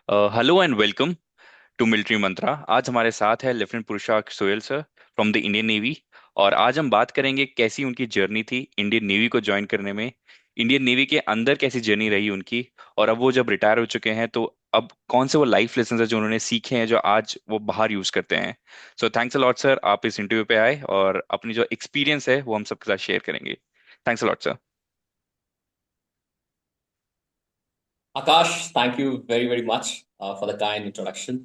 Hello and welcome to military Mantra. आज हमारे साथ है lieutenant Purushottam Soyal sir from the Indian Navy. और आज हम बात करेंगे कैसी उनकी जर्नी थी इंडियन नेवी को ज्वाइन करने में, इंडियन नेवी के अंदर कैसी जर्नी रही उनकी, और अब वो जब रिटायर हो चुके हैं तो अब कौन से वो लाइफ लेसन है जो उन्होंने सीखे हैं जो आज वो बाहर यूज करते हैं। सो थैंक्स अ लॉट सर, आप इस इंटरव्यू पे आए और अपनी जो एक्सपीरियंस है वो हम सबके साथ शेयर करेंगे। Thanks a lot sir. Akash, thank you very, very much for the kind introduction.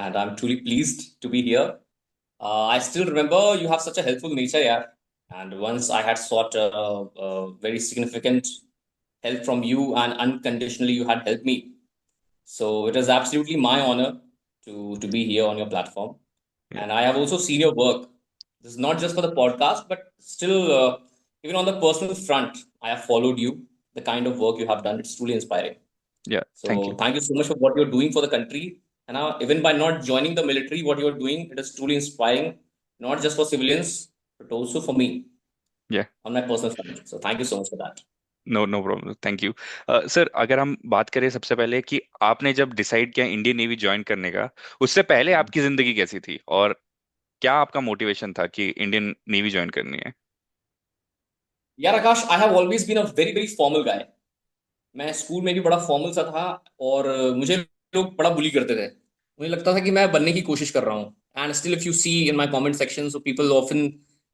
And I'm truly pleased to be here. I still remember you have such a helpful nature, yeah. And once I had sought very significant help from you, and unconditionally you had helped me. So it is absolutely my honor to be here on your platform. Yeah, And I have also seen your work. This is not just for the podcast, but still, even on the personal front, I have followed you. The kind of work you have done, it's truly inspiring. yeah, thank So you. thank you so much for what you're doing for the country. And even by not joining the military, what you're doing, it is truly inspiring, not just for civilians, but also for me Yeah. on my personal front. So thank you so much for that. No no problem, thank you. Sir, अगर हम बात करें सबसे पहले कि आपने जब decide किया इंडियन नेवी ज्वाइन करने का, उससे पहले आपकी जिंदगी कैसी थी और क्या आपका मोटिवेशन था कि इंडियन नेवी ज्वाइन करनी है? यार Akash, I have always been a very very formal guy. मैं स्कूल में भी बड़ा फॉर्मल सा था. और मुझे लोग बड़ा बुली करते थे. मुझे लगता था कि मैं बनने की कोशिश कर रहा हूँ. And still if you see in my comment section, so people often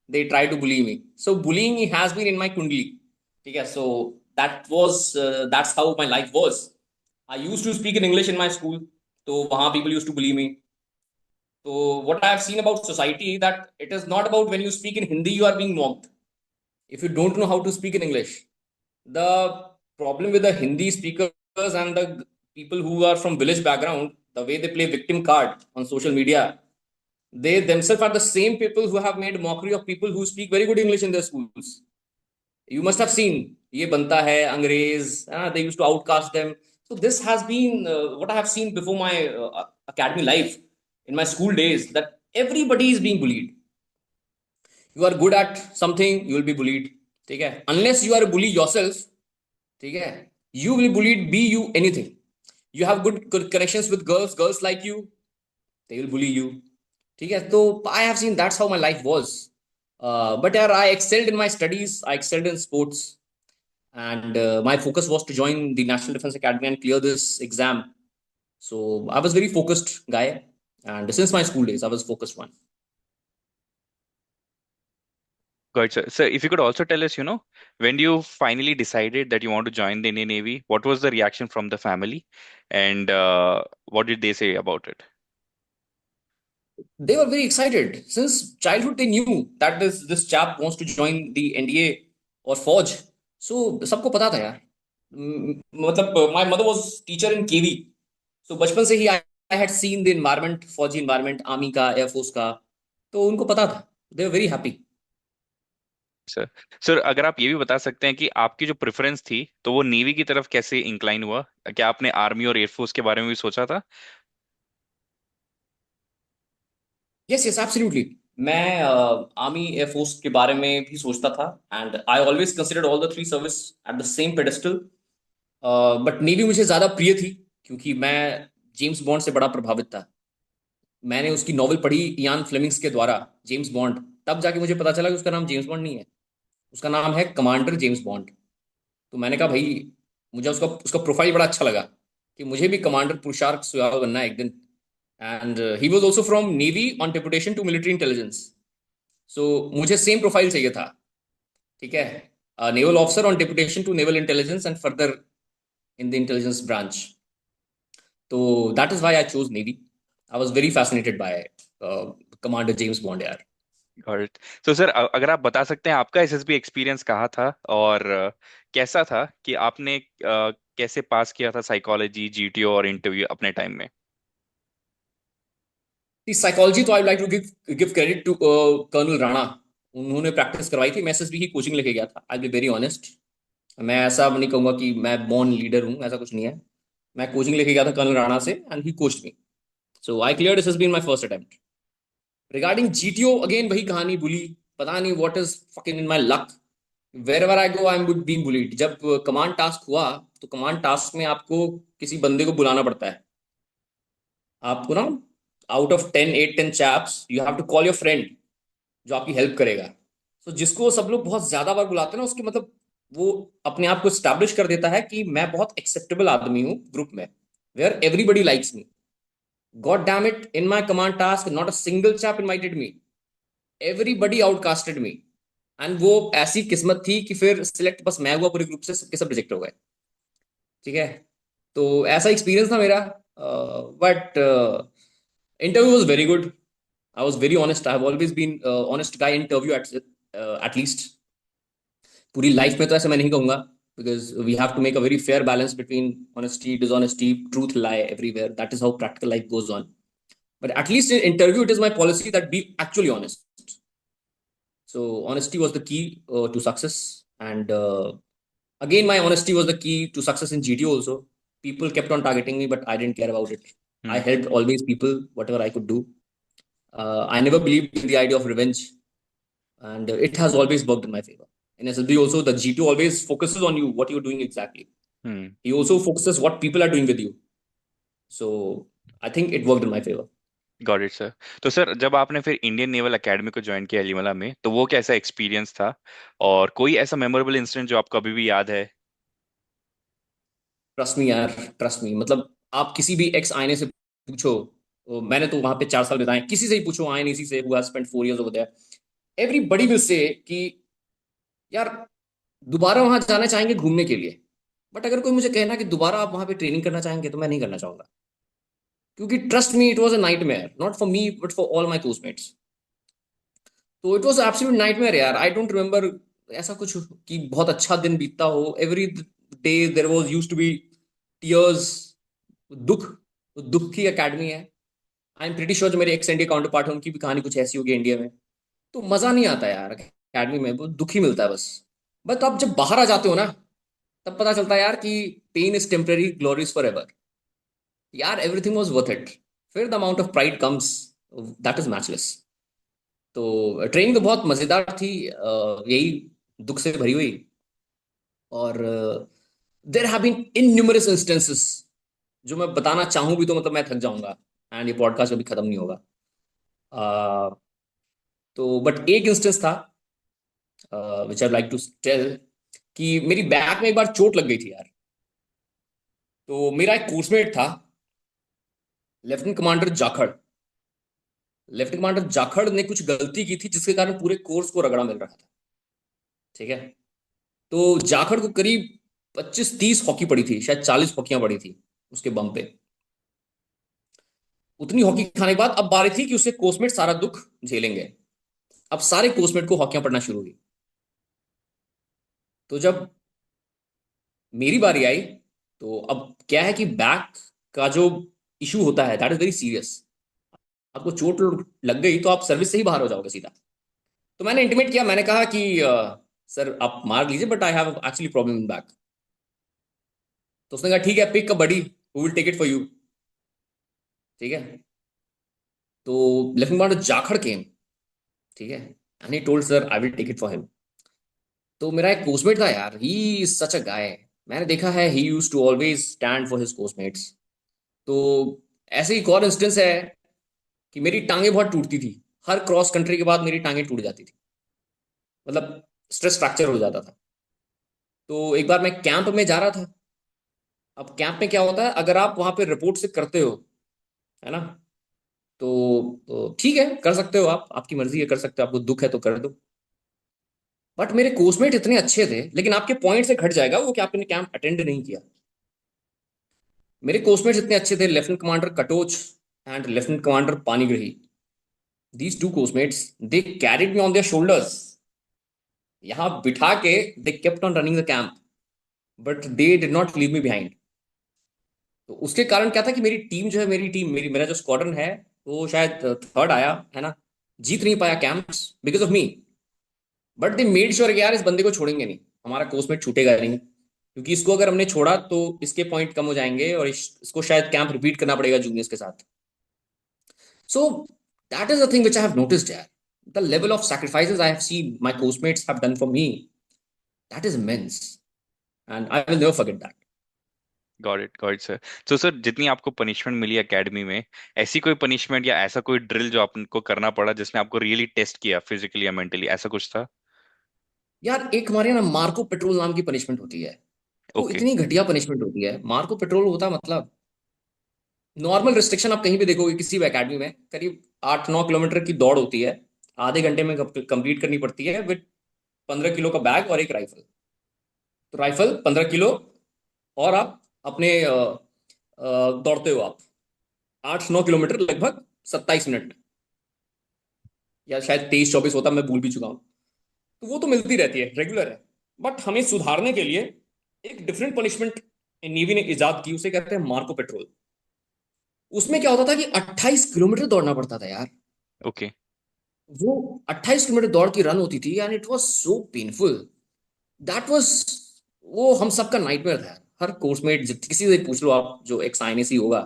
they try to bully me. So bullying has been in my kundli. ठीक है. So that's how my life was. I used to speak in English in my school. तो वहां people used to bully me. तो what I have seen about society that it is not about when you speak in Hindi you are being mocked. If you don't know how to speak in English, the problem with the Hindi speakers and the people who are from village background, the way they play victim card on social media, they themselves are the same people who have made mockery of people who speak very good English in their schools. You must have seen ये बनता है अंग्रेज. They used to outcast them. So this has been what I have seen before my academy life in my school days, that everybody is being bullied. You are good at something, you will be bullied. ठीक है. Unless you are a bully yourself, ठीक है, you will bullied, be you anything. You have good connections with girls, girls like you, they will bully you. ठीक है. तो I have seen that's how my life was. But यार, I excelled in my studies, I excelled in sports. And my focus was to join the National Defense Academy and clear this exam. So I was very focused guy. And since my school days I was focused one. Good, sir. So if you could also tell us, when you finally decided that you want to join the Indian Navy, what was the reaction from the family, and what did they say about it? They were very excited. Since childhood, they knew that this chap wants to join the NDA or Fauj. So सबको पता था यार. मतलब my mother was teacher in KV. So बचपन से ही I had seen the environment, फौजी environment, army का, air force का. तो उनको पता था. They were very happy. Sir, sir अगर आप ये भी बता सकते हैं कि आपकी जो प्रेफरेंस थी तो वो नेवी की तरफ कैसे इंक्लाइन हुआ, क्या आपने आर्मी और एयरफोर्स के बारे में भी सोचा था? Yes, yes, absolutely. मैं आर्मी एयरफोर्स के बारे में भी सोचता था. And I always considered all the three service at the same pedestal. But navy मुझे ज्यादा प्रिय थी क्योंकि मैं जेम्स बॉन्ड से बड़ा प्रभावित था. मैंने उसकी नॉवल पढ़ी इयान फ्लेमिंग्स के द्वारा, जेम्स बॉन्ड. तब जाके मुझे पता चला कि उसका नाम जेम्स बॉन्ड नहीं है. उसका नाम है कमांडर जेम्स बॉन्ड. तो मैंने कहा भाई, मुझे उसका उसका प्रोफाइल बड़ा अच्छा लगा कि मुझे भी कमांडर पुरुषार्थ सुयाल बनना है एक दिन. And he was also from navy on deputation to military intelligence. So मुझे सेम प्रोफाइल चाहिए था. ठीक है. Naval officer on deputation to naval intelligence and further in the intelligence branch. तो that is why I choose navy. I was very fascinated by commander James Bond यार. Got. तो sir, अगर आप बता सकते हैं आपका एसएसबी एक्सपीरियंस कहाँ था और कैसा था कि आपने कैसे पास किया था साइकोलॉजी, जीटीओ और इंटरव्यू अपने टाइम में? साइकोलॉजी तो I like to give give credit to colonel Rana. उन्होंने प्रैक्टिस करवाई थी. मैं एसएसबी की कोचिंग लेके गया था. आई बी वेरी ऑनेस्ट. मैं ऐसा नहीं कहूंगा कि मैं बॉर्न लीडर हूँ, ऐसा कुछ नहीं है. मैं कोचिंग लेके गया था कर्नल राणा से and he coached me. So I cleared SSB in my first attempt. Regarding GTO again वही कहानी भूली. पता नहीं what is fucking in my luck. Wherever I go I am being bullied. जब कमांड टास्क हुआ, तो command task में आपको किसी बंदे को बुलाना पड़ता है। आपको ना, out of 10 8 10 chaps you have to call your friend जो आपकी हेल्प करेगा। तो जिसको सब लोग बहुत ज्यादा बार बुलाते हैं ना, उसकी मतलब वो अपने आप को स्टैब्लिश कर देता है कि मैं बहुत एक्सेप्टेबल आदमी हूँ ग्रुप में, where everybody likes me. God damn it, in my command task not a single chap invited me, everybody outcasted me. And वो ऐसी किस्मत थी कि फिर सिलेक्ट बस मैं हुआ पूरे ग्रुप से, सबके सब रिजेक्ट हो गए। ठीक है। तो ऐसा एक्सपीरियंस था मेरा। But interview was very good. I was very honest. I have always been honest guy interview at least. पूरी लाइफ में तो ऐसे मैं नहीं कहूंगा, because we have to make a very fair balance between honesty, dishonesty, truth, lie everywhere. That is how practical life goes on. But at least in interview it is my policy that be actually honest. So honesty was the key to success, and again, my honesty was the key to success in GTO also. People kept on targeting me, but I didn't care about it. I hmm. helped always people, whatever I could do. I never believed in the idea of revenge, and it has always worked in my favor. In SLB also, the GTO always focuses on you, what you're doing exactly. Hmm. He also focuses what people are doing with you. So I think it worked in my favor. Got it sir. तो sir, जब आपने फिर Indian naval academy को join किया एलिमला में, तो वो कैसा एक्सपीरियंस था? और कोई ऐसा मेमोरेबल इंसिडेंट जो आपको अभी भी याद है? ट्रस्ट मी यार, ट्रस्ट मी। मतलब आप किसी भी एक्स आईने से पूछो, मैंने तो वहां पे 4 साल बिताए, किसी से ही पूछो आईने इसी से, हुआ spent 4 years over there, everybody will say कि यार दोबारा वहां जाना चाहेंगे घूमने के लिए। बट अगर कोई मुझे कहना कि दोबारा आप वहां पे ट्रेनिंग करना चाहेंगे, तो मैं नहीं करना चाहूंगा। क्योंकि trust me, it was a nightmare, not for me but for all my coachmates. तो इट वॉज एब्सोल्यूट नाइटमेयर यार। आई डोंट रिमेम्बर ऐसा कुछ कि बहुत अच्छा दिन बीतता हो। Every day there was use to be tears, दुख। दुख की एकेडमी है। आई एम प्रीटी श्योर जो मेरे एक्स इंडिया काउंटर पार्ट है, उनकी भी कहानी कुछ ऐसी होगी इंडिया में। तो मजा नहीं आता यार एकेडमी में, वो दुख ही मिलता है बस। बट आप जब बाहर आ जाते हो ना, तब पता चलता है यार कि pain is temporary, glory is forever. यार एवरीथिंग वॉज वर्थ इट। फिर the amount of pride comes, that is matchless. तो ट्रेनिंग तो बहुत मजेदार थी, यही दुख से भरी हुई। और there have been in numerous instances जो मैं बताना चाहूं भी तो मतलब मैं थक जाऊंगा, एंड ये पॉडकास्ट अभी खत्म नहीं होगा। uh, तो बट एक इंस्टेंस था विच आई लाइक टू टेल, कि मेरी बैक में एक बार चोट लग गई थी यार। तो मेरा एक कोर्समेट था, lieutenant commander Jakhar. Lieutenant commander Jakhar ने कुछ गलती की थी जिसके कारण पूरे कोर्स को रगड़ा मिल रहा था। ठीक है। तो जाखड़ को करीब 25 30 हॉकी पड़ी थी, शायद 40 हॉकियां पड़ी थी उसके बम पे। उतनी हॉकी खाने के बाद अब बारी थी कि उससे कोर्समेट सारा दुख झेलेंगे। अब सारे कोर्समेट को हॉकियां पड़ना शुरू हुई। तो जब मेरी बारी आई, तो अब क्या है कि बैक का जो इशू होता है दैट इज वेरी सीरियस। आपको चोट लग गई तो आप सर्विस से ही बाहर हो जाओगे सीधा। तो मैंने इंटीमेट किया, मैंने कहा कि सर आप मार लीजिए but I have actually problem in back. तो उसने कहा ठीक है, pick a buddy who will take it for you. ठीक है। तो लेफ्टिनेंट कमांडर जाखड़ केम। ठीक है। And he told sir I will take it for him. तो मेरा एक कोचमेट था यार, ही इज सच अ गाय। मैंने देखा है he use to always stand for his coachmates. तो ऐसे ही एक और इंस्टेंस है कि मेरी टांगे बहुत टूटती थी। हर क्रॉस कंट्री के बाद मेरी टांगे टूट जाती थी, मतलब स्ट्रेस फ्रैक्चर हो जाता था। तो एक बार मैं कैंप में जा रहा था। अब कैंप में क्या होता है, अगर आप वहां पे रिपोर्ट से करते हो, है ना, तो ठीक है, कर सकते हो आप, आपकी मर्जी है, कर सकते हो, आपको दुख है तो कर दो। बट मेरे कोचमेट इतने अच्छे थे, लेकिन आपके पॉइंट से घट जाएगा वो कि आपने कैंप अटेंड नहीं किया। मेरे कोचमेट्स इतने अच्छे थे, lieutenant commander Katoch and lieutenant commander Panigrahi. These two coachmates, they carried me on their shoulders. यहां बिठा के they kept on running the camp, but they did not leave me behind. तो उसके कारण क्या था कि मेरी टीम जो है, मेरी टीम, मेरी मेरा जो स्क्वाड्रन है, वो शायद थर्ड आया, है ना, जीत नहीं पाया camps because of me. But they made sure यार इस बंदे को छोड़ेंगे नहीं, हमारा कोर्समेट छूटेगा नहीं, क्योंकि इसको अगर हमने छोड़ा तो इसके पॉइंट कम हो जाएंगे और इसको शायद कैंप रिपीट करना पड़ेगा जूनियर्स के साथ। So that is the thing which I have noticed यार, the level of sacrifices I have seen my coursemates have done for me. That is immense and I will never forget that. Got it sir. तो sir जितनी आपको punishment मिली academy में, ऐसी कोई punishment या ऐसा कोई ड्रिल जो आपको करना पड़ा जिसने आपको रियली टेस्ट किया फिजिकली या मेंटली, ऐसा कुछ था? यार एक हमारे ना मार्को पेट्रोल नाम की पनिशमेंट होती है। वो ओके। इतनी घटिया पनिशमेंट होती है। मार्को पेट्रोल होता मतलब नॉर्मल रिस्ट्रिक्शन आप कहीं भी देखोगे किसी भी एकेडमी में, करीब 8-9 किलोमीटर की दौड़ होती है, आधे घंटे में कंप्लीट करनी पड़ती है विद 15 किलो का बैग और एक राइफल। तो राइफल 15 किलो, और आप अपने दौड़ते हो आप 8-9 किलोमीटर लगभग 27 मिनट में, या शायद 23-24 होता, मैं भूल भी चुका हूँ। तो वो तो मिलती रहती है, रेगुलर है। बट हमें सुधारने के लिए एक डिफरेंट पनिशमेंट नेवी ने इजाद की, उसे कहते हैं मार्को पेट्रोल। उसमें क्या होता था कि 28 किलोमीटर दौड़ना पड़ता था यार। ओके। वो 28 किलोमीटर दौड़ की रन होती थी and it was so painful. That was, वो हम सबका नाइटमेयर था यार। हर कोर्समेट किसी से पूछ लो आप, जो एक साइनेसी होगा,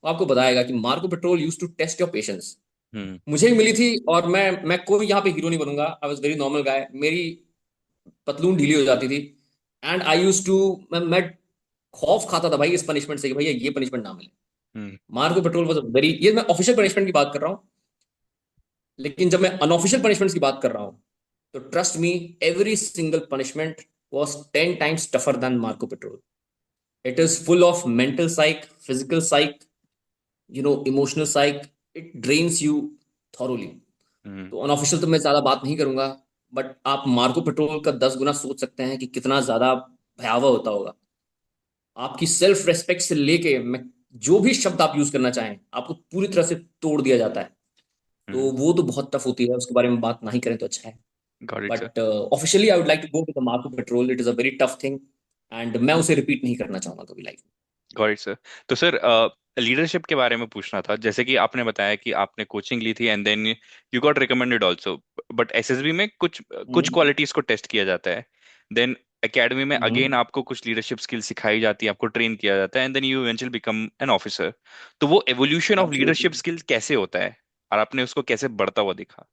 वो आपको बताएगा कि MARCOS patrol use to test your patience. Hmm. मुझे भी मिली थी, और मैं कोई यहाँ पे हीरो नहीं बनूंगा, आई वाज वेरी नॉर्मल गाय। मेरी पतलून ढीली हो जाती थी एंड आई यूज टू, मैं खौफ खाता था भाई इस पनिशमेंट से कि भैया ये पनिशमेंट ना मिले। हम्म। मार्को पेट्रोल वाज वेरी, ये मैं ऑफिशियल पनिशमेंट की बात कर रहा हूँ। लेकिन जब मैं अनऑफिशियल पनिशमेंट्स की बात कर रहा हूं, तो trust me, every single punishment was 10 times tougher than Marco Patrol. It is full of mental psych, physical psych, emotional psych. It drains you thoroughly. हम्म। तो अनऑफिशियल तो मैं ज्यादा बात नहीं करूंगा, बट आप मार्को पेट्रोल का 10 गुना सोच सकते हैं कि कितना ज्यादा भयावह होता होगा। आपकी सेल्फ रेस्पेक्ट से लेके मैं, जो भी शब्द आप यूज करना चाहें, आपको पूरी तरह से तोड़ दिया जाता है। तो हम्म। वो तो बहुत टफ होती है, उसके बारे में बात नहीं करें तो अच्छा है। Got it sir. But officially I would like to go to the MARCOS patrol, it is a very tough thing, and मैं उसे रिपीट नहीं करना चाहूंगा कभी लाइफ में। Got it sir. तो सर लीडरशिप के बारे में पूछना था, जैसे कि आपने बताया कि आपने कोचिंग ली थी and then you got recommended also, but SSB में कुछ कुछ हम्म। क्वालिटीज को टेस्ट किया जाता है। देन एकेडमी में अगेन हम्म। आपको कुछ लीडरशिप स्किल सिखाई जाती है, आपको ट्रेन किया जाता है and then you eventually become an officer. तो वो evolution of leadership absolutely. Skill कैसे होता है और आपने उसको कैसे बढ़ता हुआ देखा?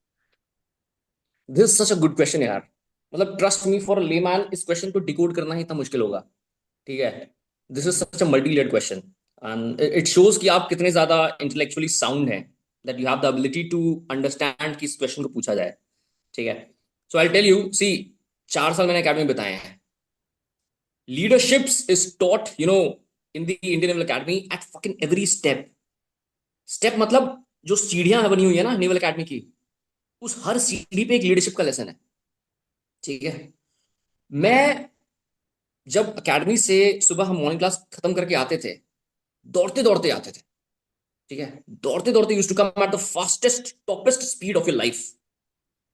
This such a good question यार। मतलब ट्रस्ट मी, फॉर लेमैन इस क्वेश्चन को डिकोड करना ही इतना मुश्किल होगा। ठीक है। This is such a multi layered question, and it shows कि आप कितने ज्यादा इंटेलेक्चुअली साउंड हैं, that you have the ability to understand कि इस क्वेश्चन को पूछा जाए। ठीक है। सो आई टेल यू, सी, 4 साल मैंने अकेडमी में बिताए हैं। Leaderships is taught, in the Indian Naval Academy at fucking every step. Step मतलब जो सीढ़ियां बनी हुई है ना नेवल एकेडमी की, उस हर सीढ़ी पे एक लीडरशिप का लेसन है। ठीक है। मैं जब एकेडमी से सुबह हम मॉर्निंग क्लास खत्म करके आते थे, दौड़ते दौड़ते आते थे। ठीक है। दौड़ते दौड़ते used to come at the fastest topest speed of your life.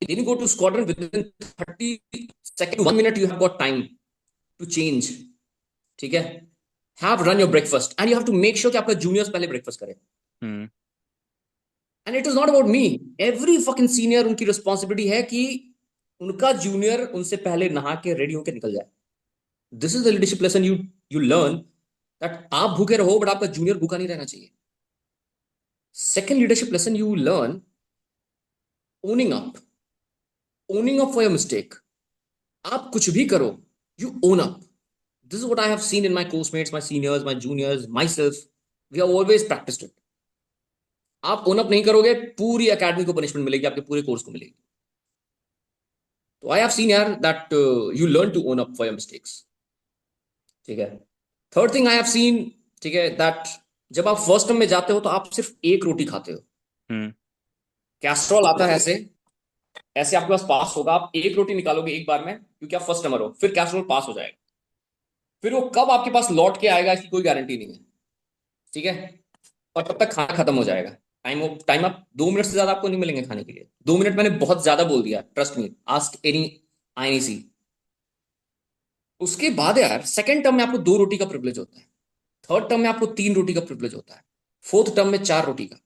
Then you go to squadron within 30 second 1 minute, you have got time to change. ठीक है। Have run your breakfast and you have to make sure कि आपका juniors पहले breakfast करे। Hmm. And it is not about me, every fucking senior, उनकी responsibility है कि उनका जूनियर उनसे पहले नहा के रेडी होकर निकल जाए। This is the leadership lesson you you learn, that आप भूखे रहो बट आपका जूनियर भूखा नहीं रहना चाहिए। Second leadership lesson you learn, owning up, owning up for your mistake. आप कुछ भी करो, you own up. This is what I have seen in my coursemates, my seniors, my juniors, myself. We have always practised it. आप own up नहीं करोगे, पूरी academy को punishment मिलेगी, आपके पूरे कोर्स को मिलेगी। तो आई हैव सीन यार that you learn to own up for your mistakes. ठीक है। Third thing I have seen, ठीक है, दैट जब आप फर्स्ट टर्म में जाते हो तो आप सिर्फ एक रोटी खाते हो। हम्म। कैस्ट्रॉल आता है ऐसे, ऐसे आपके पास पास होगा, आप एक रोटी निकालोगे एक बार में क्योंकि आप फर्स्ट टर्मर हो, फिर कैस्ट्रॉल पास हो जाएगा। फिर वो कब आपके पास लौट के आएगा इसकी कोई गारंटी नहीं है। ठीक है। और तब तक खाना खत्म हो जाएगा। टाइम आप 2 मिनट से ज्यादा आपको नहीं मिलेंगे खाने के लिए। 2 मिनट मैंने बहुत ज्यादा बोल दिया, trust me, ask any INC। उसके बाद यार सेकंड टर्म में आपको 2 रोटी का प्रिविलेज होता है। थर्ड टर्म में आपको 3 रोटी का प्रिविलेज होता है। फोर्थ टर्म में 4 रोटी का।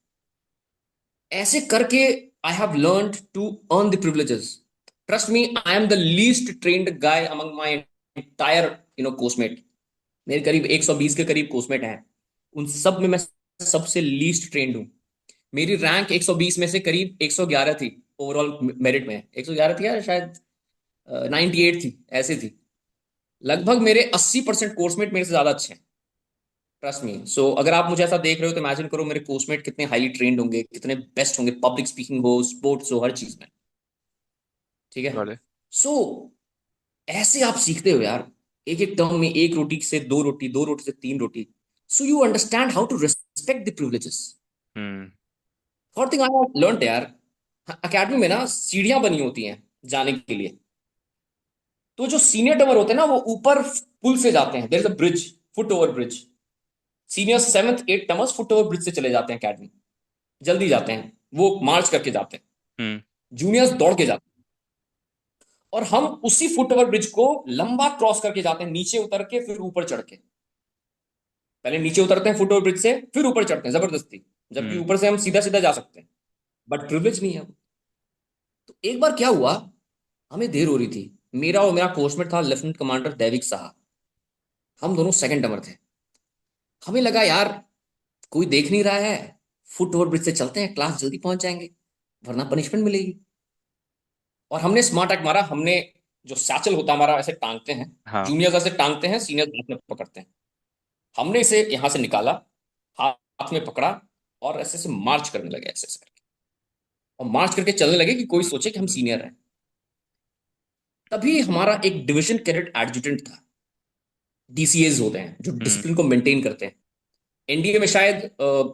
ऐसे करके I have learn to earn the privileges. Trust me, I am the least trained guy among my entire coursemate. मेरे करीब 120 के करीब कोर्समेट हैं। उन सब में मैं सबसे लीस्ट ट्रेन्ड हूं। मेरी रैंक 120 में से करीब 111 थी। ओवरऑल मेरिट में 111 थी या शायद 98 थी, ऐसे थी। लगभग मेरे 80% कोर्समेट मेरे से ज्यादा अच्छे हैं। Trust me. सो अगर आप मुझे ऐसा देख रहे हो तो इमेजिन करो मेरे कोर्समेट कितने हाईली ट्रेंड होंगे, कितने बेस्ट होंगे, पब्लिक स्पीकिंग हो, स्पोर्ट्स हो, हर चीज में। ठीक है। Got it. सो ऐसे आप सीखते हो यार, एक एक टर्म में, एक रोटी से दो रोटी, दो रोटी से तीन रोटी। So you understand how to respect the privileges. Hmm. और थिंग आई लर्न यार, अकेडमी में ना सीढ़ियां बनी होती हैं जाने के लिए। तो जो सीनियर टमर होते हैं ना, वो ऊपर पुल से जाते हैं, there is a bridge, foot over bridge. Senior seventh eighth termers foot over bridge से चले जाते हैं अकेडमी, जल्दी जाते हैं, वो मार्च करके जाते हैं। हम्म। जूनियर्स दौड़ के जाते हैं, और हम उसी फुट ओवर ब्रिज को लंबा क्रॉस करके जाते हैं, नीचे उतर के फिर ऊपर चढ़ के। पहले नीचे उतरते हैं फुट ओवर ब्रिज से, फिर ऊपर चढ़ते हैं जबरदस्ती। जबकि हम्म। ऊपर से हम सीधा सीधा जा सकते हैं, बट प्रिविलेज नहीं है वो। तो एक बार क्या हुआ, हमें देर हो रही थी। मेरा और मेरा कोर्समेट था लेफ्टिनेंट कमांडर दैविक साहा। हम दोनों सेकंड टमर थे। हमें लगा यार कोई देख नहीं रहा है, फुट ओवर ब्रिज से चलते हैं, क्लास जल्दी पहुंच जाएंगे, वरना पनिशमेंट मिलेगी। और हमने स्मार्ट अटैक मारा। हमने जो सैचल होता है हमारा, ऐसे टांगते हैं, हाँ। जूनियर्स ऐसे टांगते हैं, सीनियर्स हाथ में पकड़ते हैं। हमने इसे यहां से निकाला, हाथ में पकड़ा, और ऐसे ऐसे मार्च करने लगे, ऐसे ऐसे करके। और मार्च करके चलने लगे कि कोई सोचे कि हम सीनियर हैं। तभी हमारा एक डिवीजन कैडेट एडजुटेंट था, डीसीएज होते हैं जो हम्म। डिसिप्लिन को मेंटेन करते हैं। एनडीए में शायद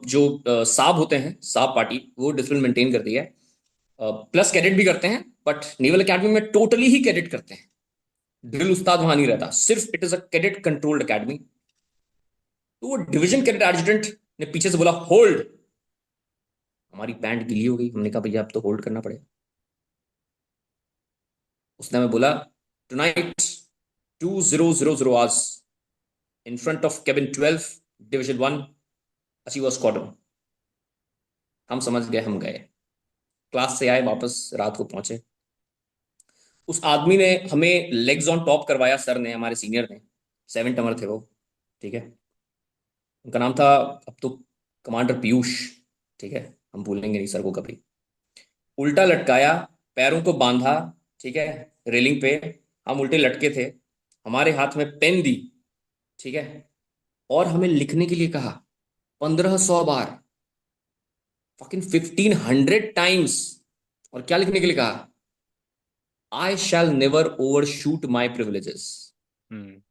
जो साब होते हैं, साब पार्टी, वो डिसिप्लिन मेंटेन करती है। प्लस कैडेट भी करते हैं, बट नेवल अकेडमी में टोटली ही कैडेट करते हैं। ड्रिल उस्ताद वहां नहीं रहता, सिर्फ it is a cadet controlled academy. तो वो डिवीजन कैडेट एडजुटेंट ने पीछे से बोला होल्ड। हमारी पैंट गीली हो गई, हमने कहा भैया अब तो होल्ड करना पड़ेगा। उसने हमें बोला tonight 2000 hours in front of cabin 12, division 1, achiever squadron. हम समझ गए, हम गए। क्लास से आए, वापस रात को पहुंचे। उस आदमी ने हमें लेग्स ऑन टॉप करवाया, सर ने, हमारे सीनियर ने। सेवन टमर थे वो। ठीक है। उनका नाम था अब तो कमांडर पीयूष। ठीक है। हम भूलेंगे नहीं सर को कभी। उल्टा लटकाया, पैरों को बांधा। ठीक है। रेलिंग पे हम उल्टे लटके थे। हमारे हाथ में पेन दी। ठीक है। और हमें लिखने के लिए कहा 1500 बार, फकिंग 1500 टाइम्स। और क्या लिखने के लिए कहा? I shall never over shoot my privileges. Hmm.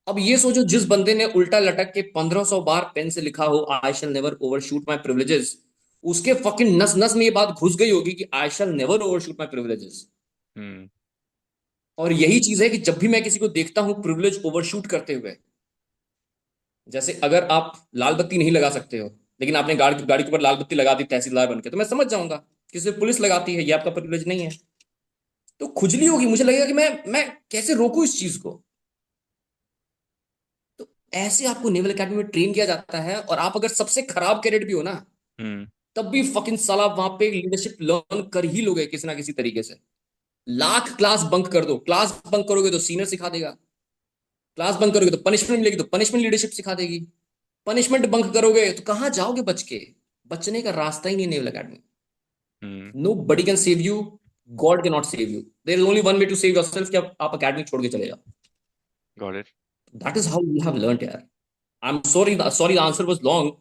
अब ये सोचो, जिस बंदे ने उल्टा लटक के 1500 बार पेन से लिखा हो I shall never over shoot my privileges, उसके फकिंग नस नस में ये बात घुस गई होगी कि I shall never over shoot my privileges. Hmm. और यही चीज है कि जब भी मैं किसी को देखता हूं प्रिविलेज ओवरशूट करते हुए, जैसे अगर आप लाल बत्ती नहीं लगा सकते हो, लेकिन आपने गाड़ी गाड़ी के ऊपर लाल बत्ती लगा दी तहसीलदार बन के, तो मैं समझ जाऊंगा कि सिर्फ पुलिस लगाती है, ये आपका प्रिविलेज नहीं है। तो खुजली होगी, मुझे लगेगा कि मैं कैसे रोकूं इस चीज को। तो ऐसे आपको नेवल एकेडमी में ट्रेन किया जाता है, और आप अगर सबसे खराब कैडेट भी हो ना, हम्म। तब भी फकिंग साला वहां पे लीडरशिप लर्न कर ही लोगे किसी ना किसी तरीके से। लाख क्लास बंक कर दो, क्लास बंक करोगे तो सीनियर सिखा देगा, क्लास बंक करोगे तो पनिशमेंट मिलेगी, तो पनिशमेंट लीडरशिप सिखा देगी। पनिशमेंट बंक करोगे तो कहां जाओगे बच के? बचने का रास्ता ही नहीं naval academy. Hmm. Nobody can save you, God can not save you. There is only one way to save yourself, कि आप अकेडमी छोड़ के चले जाओ। Got it. That is how we have learned यार। I am sorry, sorry the answer was long,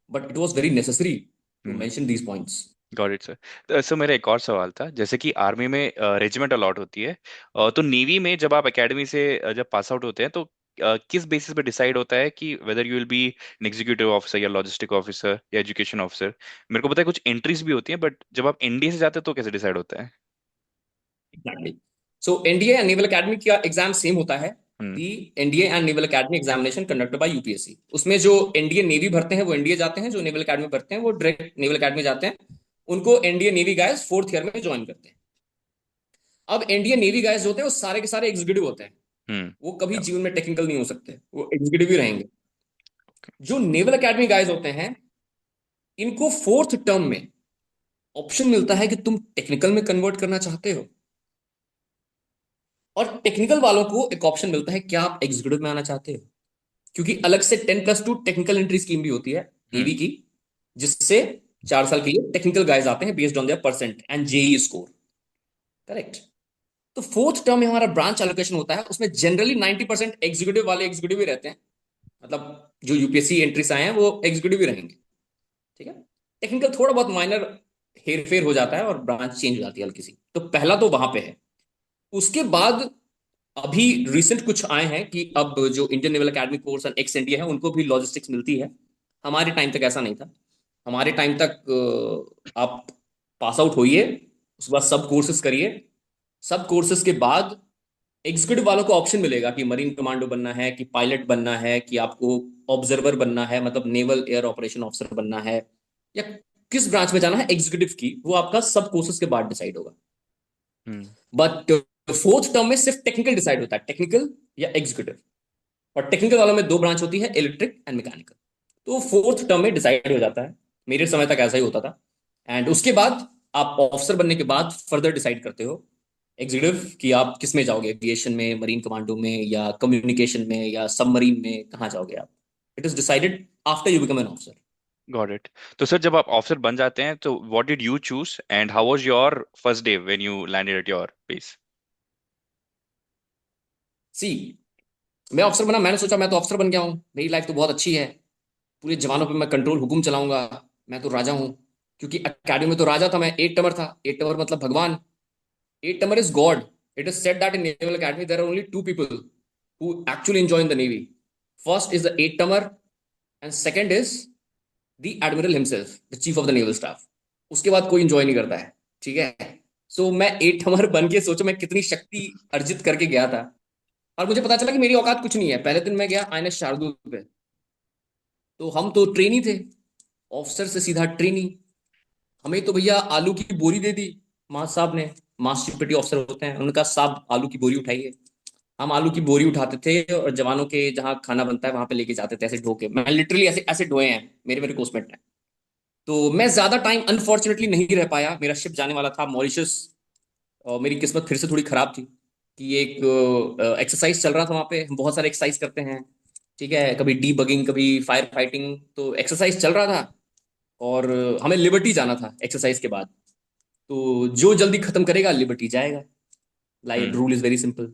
but it was very necessary to hmm. Mention these points. Got it sir. तो sir मेरा एक और सवाल था, जैसे कि आर्मी में रेजिमेंट अलॉट होती है, तो नेवी में जब आप एकेडमी से जब पास आउट होते हैं तो किस बेसिस पे डिसाइड होता है कि whether you will be an executive officer या लॉजिस्टिक ऑफिसर या एजुकेशन ऑफिसर? मेरे को पता है कुछ एंट्रीज भी होती हैं, बट जब आप एनडीए से जाते हैं तो कैसे डिसाइड होता है? Exactly. So NDA and naval academy का एग्जाम सेम होता है। Hmm. The NDA and naval academy examination conducted by UPSC. उसमें जो एनडीए नेवी भरते हैं वो एनडीए जाते हैं, जो नेवल अकेडमी भरते हैं वो डायरेक्ट नेवल अकेडमी जाते हैं। उनको NDA navy guys fourth year में ज्वाइन करते हैं। अब एनडीए नेवी गाइज होते हैं वो सारे के सारे एग्जीक्यूटिव होते हैं। हम्म। वो कभी जीवन में टेक्निकल नहीं हो सकते, वो एग्जीक्यूटिव ही रहेंगे। जो नेवल अकेडमी गाइज होते हैं, इनको फोर्थ टर्म में ऑप्शन मिलता है कि तुम टेक्निकल में कन्वर्ट करना चाहते हो। और टेक्निकल वालों को एक ऑप्शन मिलता है, क्या आप एग्जीक्यूटिव में आना चाहते हो? क्योंकि अलग से 10+2 टेक्निकल एंट्री स्कीम भी होती है हम्म। नेवी की, जिससे 4 साल के लिए टेक्निकल गाइज आते हैं based on their percent and JEE score. Correct. तो फोर्थ टर्म में हमारा ब्रांच एलोकेशन होता है, उसमें जनरली 90% एग्जीक्यूटिव वाले एग्जीक्यूटिव ही रहते हैं। मतलब जो यूपीएससी एंट्रीज आए हैं वो एग्जीक्यूटिव ही रहेंगे। ठीक है। टेक्निकल थोड़ा बहुत माइनर हेर फेर हो जाता है और ब्रांच चेंज हो जाती है हल्की सी। तो पहला तो वहां पे है। उसके बाद अभी रिसेंट कुछ आए हैं कि अब जो Indian naval academy course and x India है उनको भी लॉजिस्टिक्स मिलती है। हमारे टाइम तक ऐसा नहीं था। हमारे टाइम तक आप पास आउट होइए, उसके बाद सब कोर्सेज करिए। सब कोर्सेज के बाद एग्जीक्यूटिव वालों को ऑप्शन मिलेगा कि मरीन कमांडो बनना है, कि पायलट बनना है, कि आपको ऑब्जर्वर बनना है, मतलब नेवल एयर ऑपरेशन ऑफिसर बनना है, या किस ब्रांच में जाना है एग्जीक्यूटिव की, वो आपका सब कोर्सेज के बाद डिसाइड होगा। हम्म। बट फोर्थ टर्म में सिर्फ टेक्निकल डिसाइड होता है, टेक्निकल या एग्जीक्यूटिव। और टेक्निकल वालों में दो ब्रांच होती है, इलेक्ट्रिक एंड मैकेनिकल। तो फोर्थ टर्म में डिसाइड हो जाता है। मेरे समय तक ऐसा ही होता था। एंड उसके बाद आप ऑफिसर बनने के बाद फर्दर डिसाइड करते हो एग्जीक्यूटिव कि आप किस में जाओगे, एविएशन में, मरीन कमांडो में, या कम्युनिकेशन में, या सबमरीन में, कहाँ जाओगे आप। It is decided after you become an officer. Got it. तो सर जब आप ऑफिसर बन जाते हैं तो what did you choose and how was your first day when you landed at your base? See, मैं ऑफिसर बना, मैंने सोचा मैं तो ऑफिसर बन गया हूँ, मेरी लाइफ तो बहुत अच्छी है, पूरे जवानों पे मैं कंट्रोल हुकुम चलाऊंगा, मैं तो राजा हूँ। क्योंकि अकेडमी में तो राजा था मैं, एट टमर था। एट टमर मतलब भगवान। Eighth termer is God. It is said that in naval academy there are only two people who actually enjoy in the navy. First is the eighth termer, and second is the admiral himself, the chief of the naval staff. उसके बाद कोई enjoy नहीं करता है। ठीक है। सो मैं eight टमर बन के सोचो मैं कितनी शक्ति अर्जित करके गया था। और मुझे पता चला कि मेरी औकात कुछ नहीं है। पहले दिन मैं गया आईएनएस शार्दुल पे। तो हम तो ट्रेनी थे, ऑफिसर से सीधा ट्रेनी। हमें तो भैया आलू की बोरी दे दी मास साहब ने। मास सिक्योरिटी ऑफिसर होते हैं, उनका साहब आलू की बोरी उठाइए। हम आलू की बोरी उठाते थे और जवानों के जहाँ खाना बनता है वहां पे लेके जाते थे, ऐसे ढो के। मैं लिटरली ऐसे ऐसे ढोए हैं, मेरे मेरे कोसमेट ने। तो मैं ज्यादा टाइम अनफॉर्चुनेटली नहीं रह पाया, मेरा शिप जाने वाला था मॉरिशस। और मेरी किस्मत फिर से थोड़ी खराब थी कि एक एक्सरसाइज चल रहा था वहां पे। हम बहुत सारे एक्सरसाइज करते हैं, ठीक है, कभी डी बगिंग, कभी फायर फाइटिंग, तो एक्सरसाइज चल रहा था। और हमें लिबर्टी जाना था एक्सरसाइज के बाद। तो जो जल्दी खत्म करेगा लिबर्टी जाएगा। Like hmm. Rule is very simple.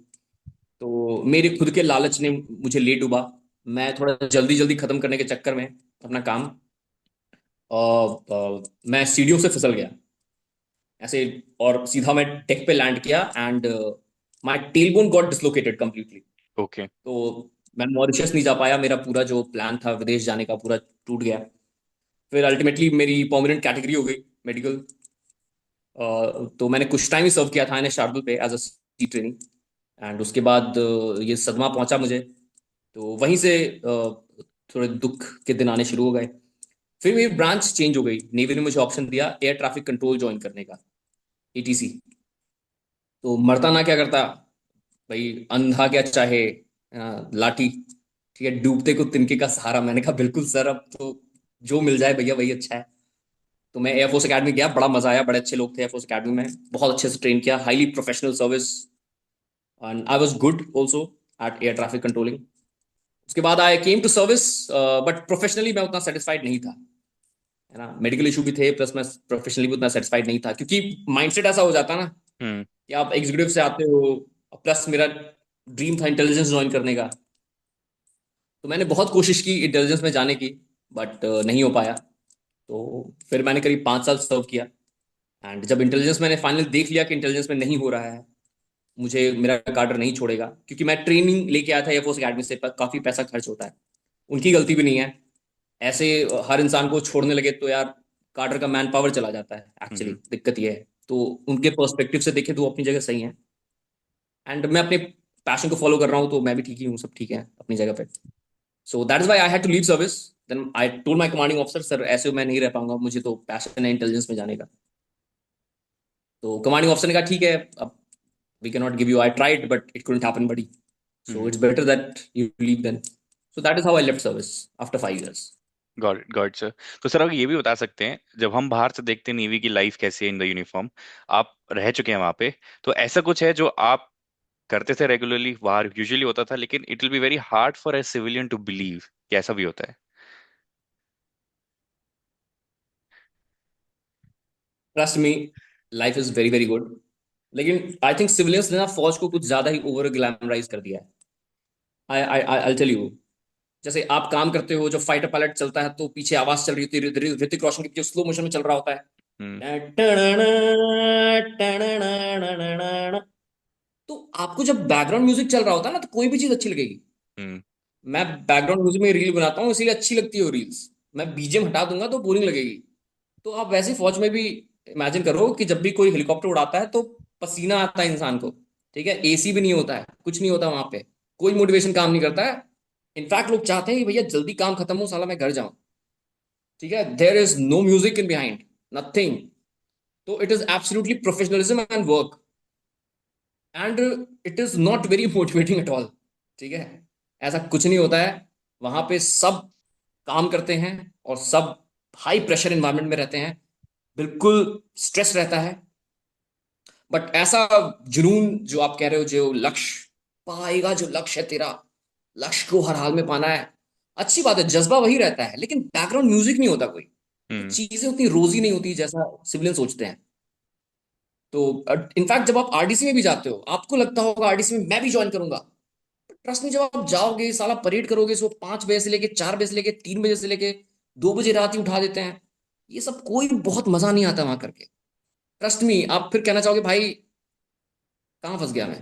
तो मेरे खुद के लालच ने मुझे ले डूबा। मैं थोड़ा जल्दी जल्दी खत्म करने के चक्कर में अपना काम, मैं सीढ़ियों से फिसल गया ऐसे। और सीधा मैं टेक पे लैंड किया, and my tailbone got dislocated completely. Okay. तो मैं मॉरिशस नहीं जा पाया, मेरा पूरा जो प्लान था विदेश जाने का पूरा टूट गया। फिर अल्टीमेटली मेरी परमानेंट कैटेगरी हो गई मेडिकल। तो मैंने कुछ टाइम ही सर्व किया था इन्हें शार्दुल पे as a sea training. And उसके बाद ये सदमा पहुंचा मुझे। तो वहीं से थोड़े दुख के दिन आने शुरू हो गए। फिर मेरी ब्रांच चेंज हो गई, नेवी ने मुझे ऑप्शन दिया एयर ट्रैफिक कंट्रोल ज्वाइन करने का, एटीसी। तो मरता ना क्या करता भाई, अंधा क्या चाहे लाठी। ठीक है, डूबते को तिनके का सहारा। मैंने कहा बिल्कुल सर, अब तो जो मिल जाए भैया वही अच्छा है। तो मैं एयरफोर्स अकेडमी गया, बड़ा मजा आया, बड़े अच्छे लोग थे एयरफोर्स अकेडमी में, बहुत अच्छे से ट्रेन किया, highly professional service. And I was good also at air traffic controlling. उसके बाद I came to service, but professionally मैं उतना सेटिस्फाइड नहीं था। है ना, मेडिकल इशू भी थे, प्लस मैं प्रोफेशनली भी उतना सेटिस्फाइड नहीं था, क्योंकि माइंडसेट ऐसा हो जाता ना हम्म। कि आप एग्जीक्यूटिव से आते हो। प्लस मेरा ड्रीम था इंटेलिजेंस ज्वाइन करने का। तो मैंने बहुत कोशिश की इंटेलिजेंस में जाने की, बट नहीं हो पाया। तो फिर मैंने करीब 5 साल सर्व किया। एंड जब इंटेलिजेंस मैंने फाइनल देख लिया कि इंटेलिजेंस में नहीं हो रहा है, मुझे मेरा कार्डर नहीं छोड़ेगा, क्योंकि मैं ट्रेनिंग लेके आया था एयरफोर्स अकेडमी से, काफी पैसा खर्च होता है। उनकी गलती भी नहीं है। ऐसे हर इंसान को छोड़ने लगे तो यार कार्डर का मैन पावर चला जाता है, एक्चुअली हम्म। दिक्कत ये है। तो उनके पर्सपेक्टिव से देखें तो वो अपनी जगह सही है। एंड मैं अपने पैशन को फॉलो कर रहा हूँ, तो मैं भी ठीक ही हूँ, सब ठीक है अपनी जगह पे। So that is why I had to leave service. Then I told my commanding officer, sir ऐसे मैं नहीं रह पाऊंगा, मुझे तो पैशन है इंटेलिजेंस में जाने का। तो कमांडिंग ऑफिसर ने कहा ठीक है, अब we can not give you, I tried but it couldn't happen buddy, so hmm. It's better that you leave then. So that is how I left service after 5 years। Got it sir. तो sir आप ये भी बता सकते हैं जब हम बाहर से देखते हैं नेवी की लाइफ कैसी है इन द यूनिफॉर्म, आप रह चुके हैं वहां पे, तो ऐसा कुछ है जो आप करते थे रेगुलरली बाहर यूजुअली होता था लेकिन it will be very hard for a civilian to believe कि ऐसा भी होता है? Trust me, life is very very good. लेकिन आई थिंक सिविलियंस ने ना फौज को कुछ ज्यादा ही ओवर ग्लैमराइज कर दिया है। आई आई आई टेल यू, जैसे आप काम करते हो, जब फाइटर पायलट चलता है तो पीछे आवाज चल रही होती है, ऋतिक रोशन की पीछे स्लो मोशन में चल रहा होता हम्म। है। तो आपको जब बैकग्राउंड म्यूजिक चल रहा होता है ना, तो कोई भी चीज अच्छी लगेगी। हम्म। मैं बैकग्राउंड म्यूजिक में रील बनाता हूँ, इसीलिए अच्छी लगती है वो रील्स। मैं बीजीएम हटा दूंगा तो बोरिंग लगेगी। तो आप वैसे ही फौज में भी इमेजिन करो कि जब भी कोई हेलीकॉप्टर उड़ाता है तो पसीना आता है इंसान को। ठीक है, एसी भी नहीं होता है, कुछ नहीं होता वहां पे, कोई मोटिवेशन काम नहीं करता है। इनफैक्ट लोग चाहते हैं कि भैया जल्दी काम खत्म हो, साला मैं घर जाऊं। ठीक है, there is no music in behind, nothing. तो it is absolutely professionalism and work, and it is not very motivating at all. ठीक है, ऐसा कुछ नहीं होता है। वहां पे सब काम करते हैं और सब हाई प्रेशर एनवायरनमेंट में रहते हैं, बिल्कुल स्ट्रेस रहता है। बट ऐसा जुनून जो आप कह रहे हो, जो लक्ष्य पाएगा, जो लक्ष्य है तेरा, लक्ष्य को हर हाल में पाना है, अच्छी बात है, जज्बा वही रहता है, लेकिन बैकग्राउंड म्यूजिक नहीं होता कोई। तो हम्म। चीजें उतनी रोजी नहीं होती जैसा सिविलियन सोचते हैं। तो इनफैक्ट जब आप आरडीसी में भी जाते हो, आपको लगता होगा आरडीसी में मैं भी ज्वाइन करूंगा। ट्रस्ट में, जब आप जाओगे, साला परेड करोगे, सो 5 बजे से लेके 4 बजे से लेके 3 बजे से लेके 2 बजे रात ही उठा देते हैं। ये सब कोई बहुत मजा नहीं आता वहां करके। ट्रस्ट मी, आप फिर कहना चाहोगे भाई कहाँ फंस गया मैं।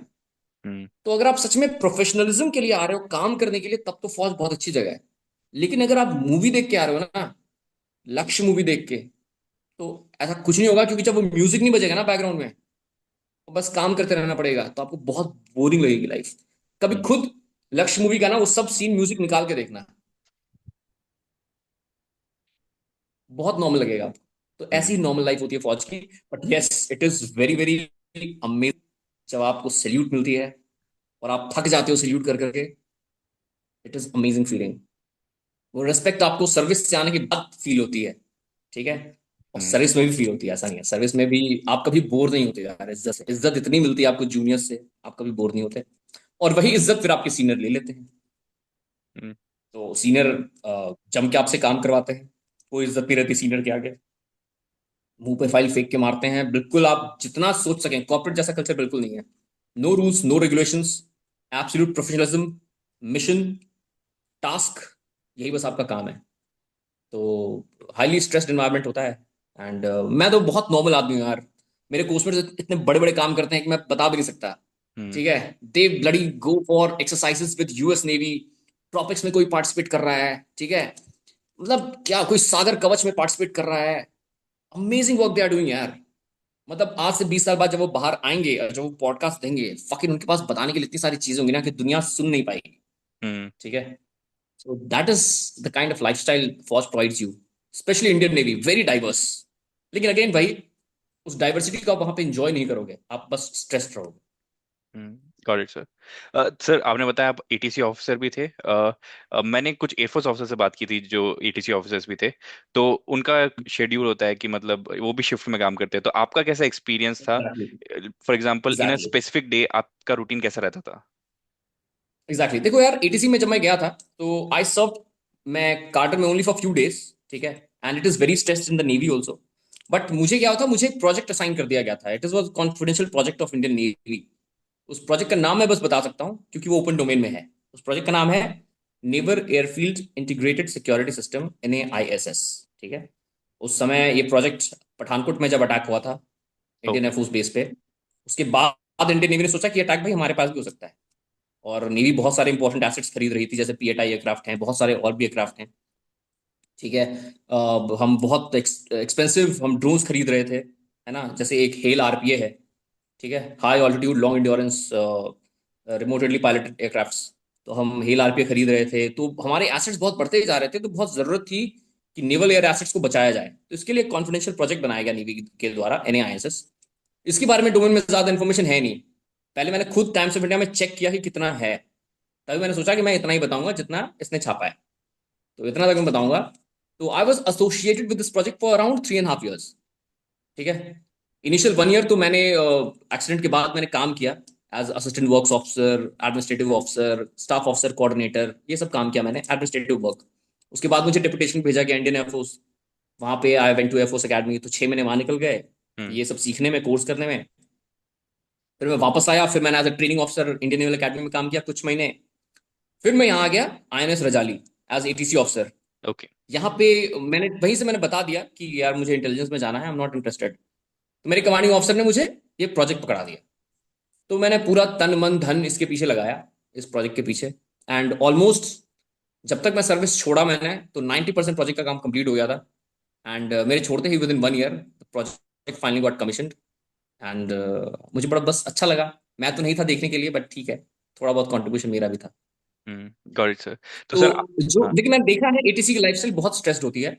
हम्म। तो अगर आप सच में प्रोफेशनलिज्म के लिए आ रहे हो, काम करने के लिए, तब तो फौज बहुत अच्छी जगह है। लेकिन अगर आप मूवी देख के आ रहे हो ना, लक्ष्य मूवी देख के, तो ऐसा कुछ नहीं होगा, क्योंकि जब वो म्यूजिक नहीं बजेगा ना बैकग्राउंड में, बस काम करते रहना पड़ेगा, तो आपको बहुत बोरिंग लगेगी लाइफ। कभी हम्म। खुद लक्ष्य मूवी का ना वो सब सीन म्यूजिक निकाल के देखना, बहुत नॉर्मल लगेगा आपको। तो हम्म। ऐसी नॉर्मल लाइफ होती है फौज की। But yes, it is very very amazing जब आपको सैल्यूट मिलती है और आप थक जाते हो सैल्यूट कर करके। It is amazing feeling. वो रिस्पेक्ट आपको सर्विस से आने के बाद फील होती है। ठीक है, और हम्म। सर्विस में भी फील होती है, ऐसा नहीं है, सर्विस में भी आप कभी बोर नहीं होते यार। इज्जत से, इज्जत इतनी मिलती है आपको जूनियर से, आप कभी बोर नहीं होते। और वही इज्जत फिर आपके सीनियर ले लेते हैं। हम्म। तो सीनियर जम के आपसे काम करवाते हैं, कोई इज्जत नहीं रहती सीनियर के आगे। मुंह पे फाइल फेंक के मारते हैं, बिल्कुल आप जितना सोच सकें, कॉर्पोरेट जैसा कल्चर बिल्कुल नहीं है। No rules, no regulations, absolute professionalism, mission, task, यही बस आपका काम है। तो हाईली स्ट्रेस्ड एनवायरनमेंट होता है। एंड मैं तो बहुत नॉर्मल आदमी हूँ यार। मेरे कोर्समेट्स इतने बड़े बड़े काम करते हैं कि मैं बता भी नहीं सकता। हम्म। ठीक है, they bloody go for exercises with US navy. Tropics में कोई पार्टिसिपेट कर रहा है। ठीक है, मतलब क्या, कोई सागर कवच में पार्टिसिपेट कर रहा है। Amazing work they are doing यार। मतलब आज से 20 साल बाद जब वो बाहर आएंगे और जब वो पॉडकास्ट देंगे, फकिंग उनके पास बताने के लिए इतनी सारी चीजें होंगी ना कि दुनिया सुन नहीं पाएगी। हम्म। ठीक है, सो that is the kind of lifestyle फॉज provides you, specially Indian navy, very diverse. लेकिन अगेन भाई, उस डाइवर्सिटी को आप वहां पे इंजॉय नहीं करोगे, आप बस स्ट्रेस्ड रहोगे। Got it sir. सर आपने बताया आप एटीसी ऑफिसर भी थे। मैंने कुछ एयरफोर्स ऑफिसर से बात की थी जो एटीसी ऑफिसर्स भी थे। तो उनका शेड्यूल होता है कि मतलब वो भी शिफ्ट में काम करते हैं, तो आपका कैसा एक्सपीरियंस था? Exactly, for example in a exactly, specific day आपका रूटीन कैसा रहता था? एग्जैक्टली। देखो यार, एटीसी में जब मैं गया था, तो आई सर्व, मैं कार्टर में ओनली फॉर फ्यू डेज। ठीक है, and it is very stressed in the navy also. But मुझे क्या होता, मुझे एक प्रोजेक्ट असाइन कर दिया गया था। It is was confidential project of Indian navy. उस प्रोजेक्ट का नाम मैं बस बता सकता हूँ क्योंकि वो ओपन डोमेन में है। उस प्रोजेक्ट का नाम है never airfield integrated security system, NAISS। ठीक है, उस समय ये प्रोजेक्ट पठानकोट में जब अटैक हुआ था, ओ। इंडियन एयरफोर्स बेस पे, उसके बाद इंडियन नेवी ने सोचा कि अटैक भाई हमारे पास भी हो सकता है। और नेवी बहुत सारे इंपॉर्टेंट एसेट्स खरीद रही थी, जैसे P8I एयरक्राफ्ट हैं, बहुत सारे और भी एयरक्राफ्ट हैं। ठीक है, हम बहुत एक्सपेंसिव हम ड्रोन्स खरीद रहे थे, है ना, जैसे एक हेल RPA है। ठीक है, high altitude long endurance remotely piloted aircrafts. तो हम हेल RPA खरीद रहे थे, तो हमारे एसेट्स बहुत बढ़ते ही जा रहे थे, तो बहुत जरूरत थी कि नेवल एयर एसेट्स को बचाया जाए। तो इसके लिए कॉन्फिडेंशियल प्रोजेक्ट बनाया गया नेवी के द्वारा, NAISS। इसके बारे में डोमेन में ज्यादा इन्फॉर्मेशन है नहीं। पहले मैंने खुद टाइम्स ऑफ इंडिया में चेक किया कि कितना है, तभी मैंने सोचा कि मैं इतना ही बताऊंगा जितना इसने छापा है। तो इतना तक मैं बताऊंगा। तो I was associated with this project for around 3.5 years। ठीक है, इनिशियल 1 year तो मैंने एक्सीडेंट के बाद मैंने काम किया as assistant works officer, administrative officer, staff officer, coordinator, ये सब काम किया मैंने, एडमिनिस्ट्रेटिव वर्क। उसके बाद मुझे डिप्यूटेशन भेजा गया इंडियन एयरफोर्स। वहां पे I went to air force academy, तो 6 महीने वहां निकल गए हम्म। ये सब सीखने में, कोर्स करने में। फिर मैं वापस आया, फिर मैंने as a training officer Indian naval academy में काम किया कुछ महीने। फिर मैं यहाँ आ गया INS Rajali as ATC officer. Okay. यहाँ पे मैंने वहीं से मैंने बता दिया कि यार मुझे इंटेलिजेंस में जाना है, आई एम नॉट इंटरेस्टेड। तो मेरे कमांडिंग ऑफिसर ने मुझे ये प्रोजेक्ट पकड़ा दिया। तो मैंने पूरा तन मन धन इसके पीछे लगाया, इस प्रोजेक्ट के पीछे। एंड ऑलमोस्ट जब तक मैं सर्विस छोड़ा मैंने, तो 90% प्रोजेक्ट का काम कंप्लीट हो गया था। एंड मेरे छोड़ते ही within 1 year project finally got commissioned. And मुझे बड़ा बस अच्छा लगा। मैं तो नहीं था देखने के लिए, बट ठीक है, थोड़ा बहुत कंट्रीब्यूशन मेरा भी था। Got it sir. तो सर तो जो हाँ। लेकिन मैंने देखा है एटीसी की लाइफस्टाइल बहुत स्ट्रेस्ड होती है।